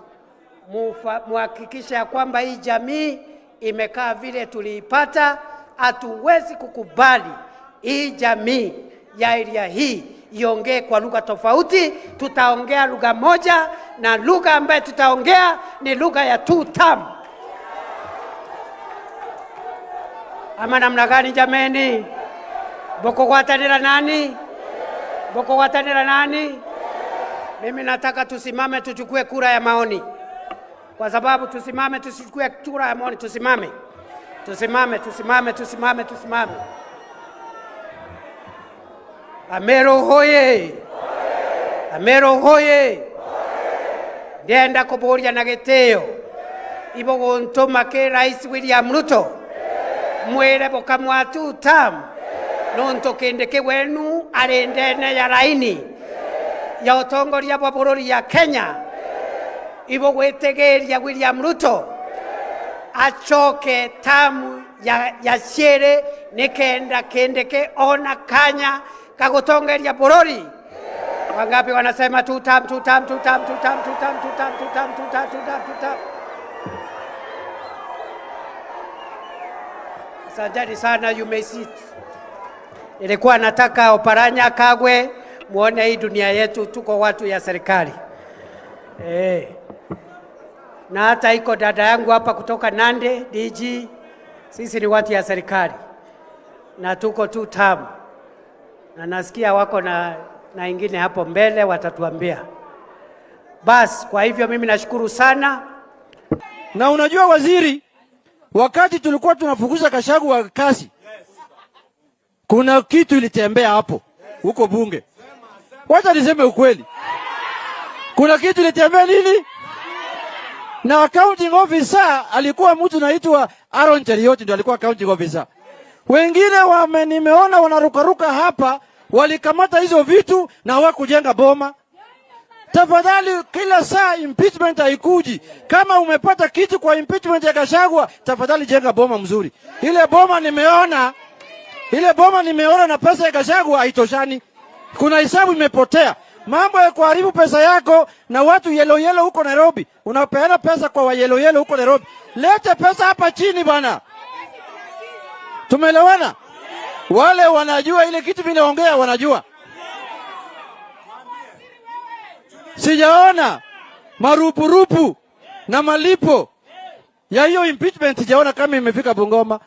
muhakikisha ya kwamba hii jamii imekaa vile tuliipata. Hatuwezi kukubali hii jamii ya area hii iongee kwa lugha tofauti. Tutaongea lugha moja, na lugha ambayo tutaongea ni lugha ya two term. Ama namna gani jameni? Boko watanira nani? Mimi nataka tusimame tuchukue kura ya maoni. Kwa sababu tusimame tusichukue kura ya maoni, tusimame. Ameru hoye. Ndienda kuboria na giteo. Ibo gontoma ke Rais William Ruto. Mwere boka mwatu tam. Nonto kendeke wenu arendene ya raini. Ya utongoria bwa bururi ya Kenya. Ibo gwetegeria William Ruto achoke tamu ya shere nikenda kendeke ona kanya kagotongeria bururi. Wangapi wanasema two term. Asante sana, you may sit. Nilikuwa nataka Oparanya Kagwe muone hii dunia yetu tuko watu ya serikali. Na hata iko dada yangu hapa kutoka Nande, DG. Sisi ni watu ya serikali. Na tuko two term. Na nasikia wako na ingine hapo mbele watatuambia. Bas, kwa hivyo mimi nashukuru sana. Na unajua waziri, wakati tulikuwa tunafukuza Gachagua kasi, kuna kitu ilitembea hapo huko bunge. Wacha niseme ukweli. Kuna kitu ilitembea nini? Na accounting officer alikuwa mtu anaitwa Aaron Cherioti, ndio alikuwa accounting officer. Wengine nimeona wanarukaruka hapa, walikamata hizo vitu na hawakujenga boma. Tafadhali kila saa impeachment haikuji. Kama umepata kitu kwa impeachment ya Gachagua, tafadhali jenga boma mzuri. Ile boma nimeona na pesa ya Gachagua haitoshani. Kuna hisabu imepotea. Mambo ya kuharibu pesa yako na watu yellow huko Nairobi. Unapeana pesa kwa wa yellow huko Nairobi. Lete pesa hapa chini bwana. Tumeelewana? Wale wanajua ile kitu vinaongea wanajua. Sijaona marupurupu na malipo ya hiyo impeachment, sijaona kama imefika Bungoma.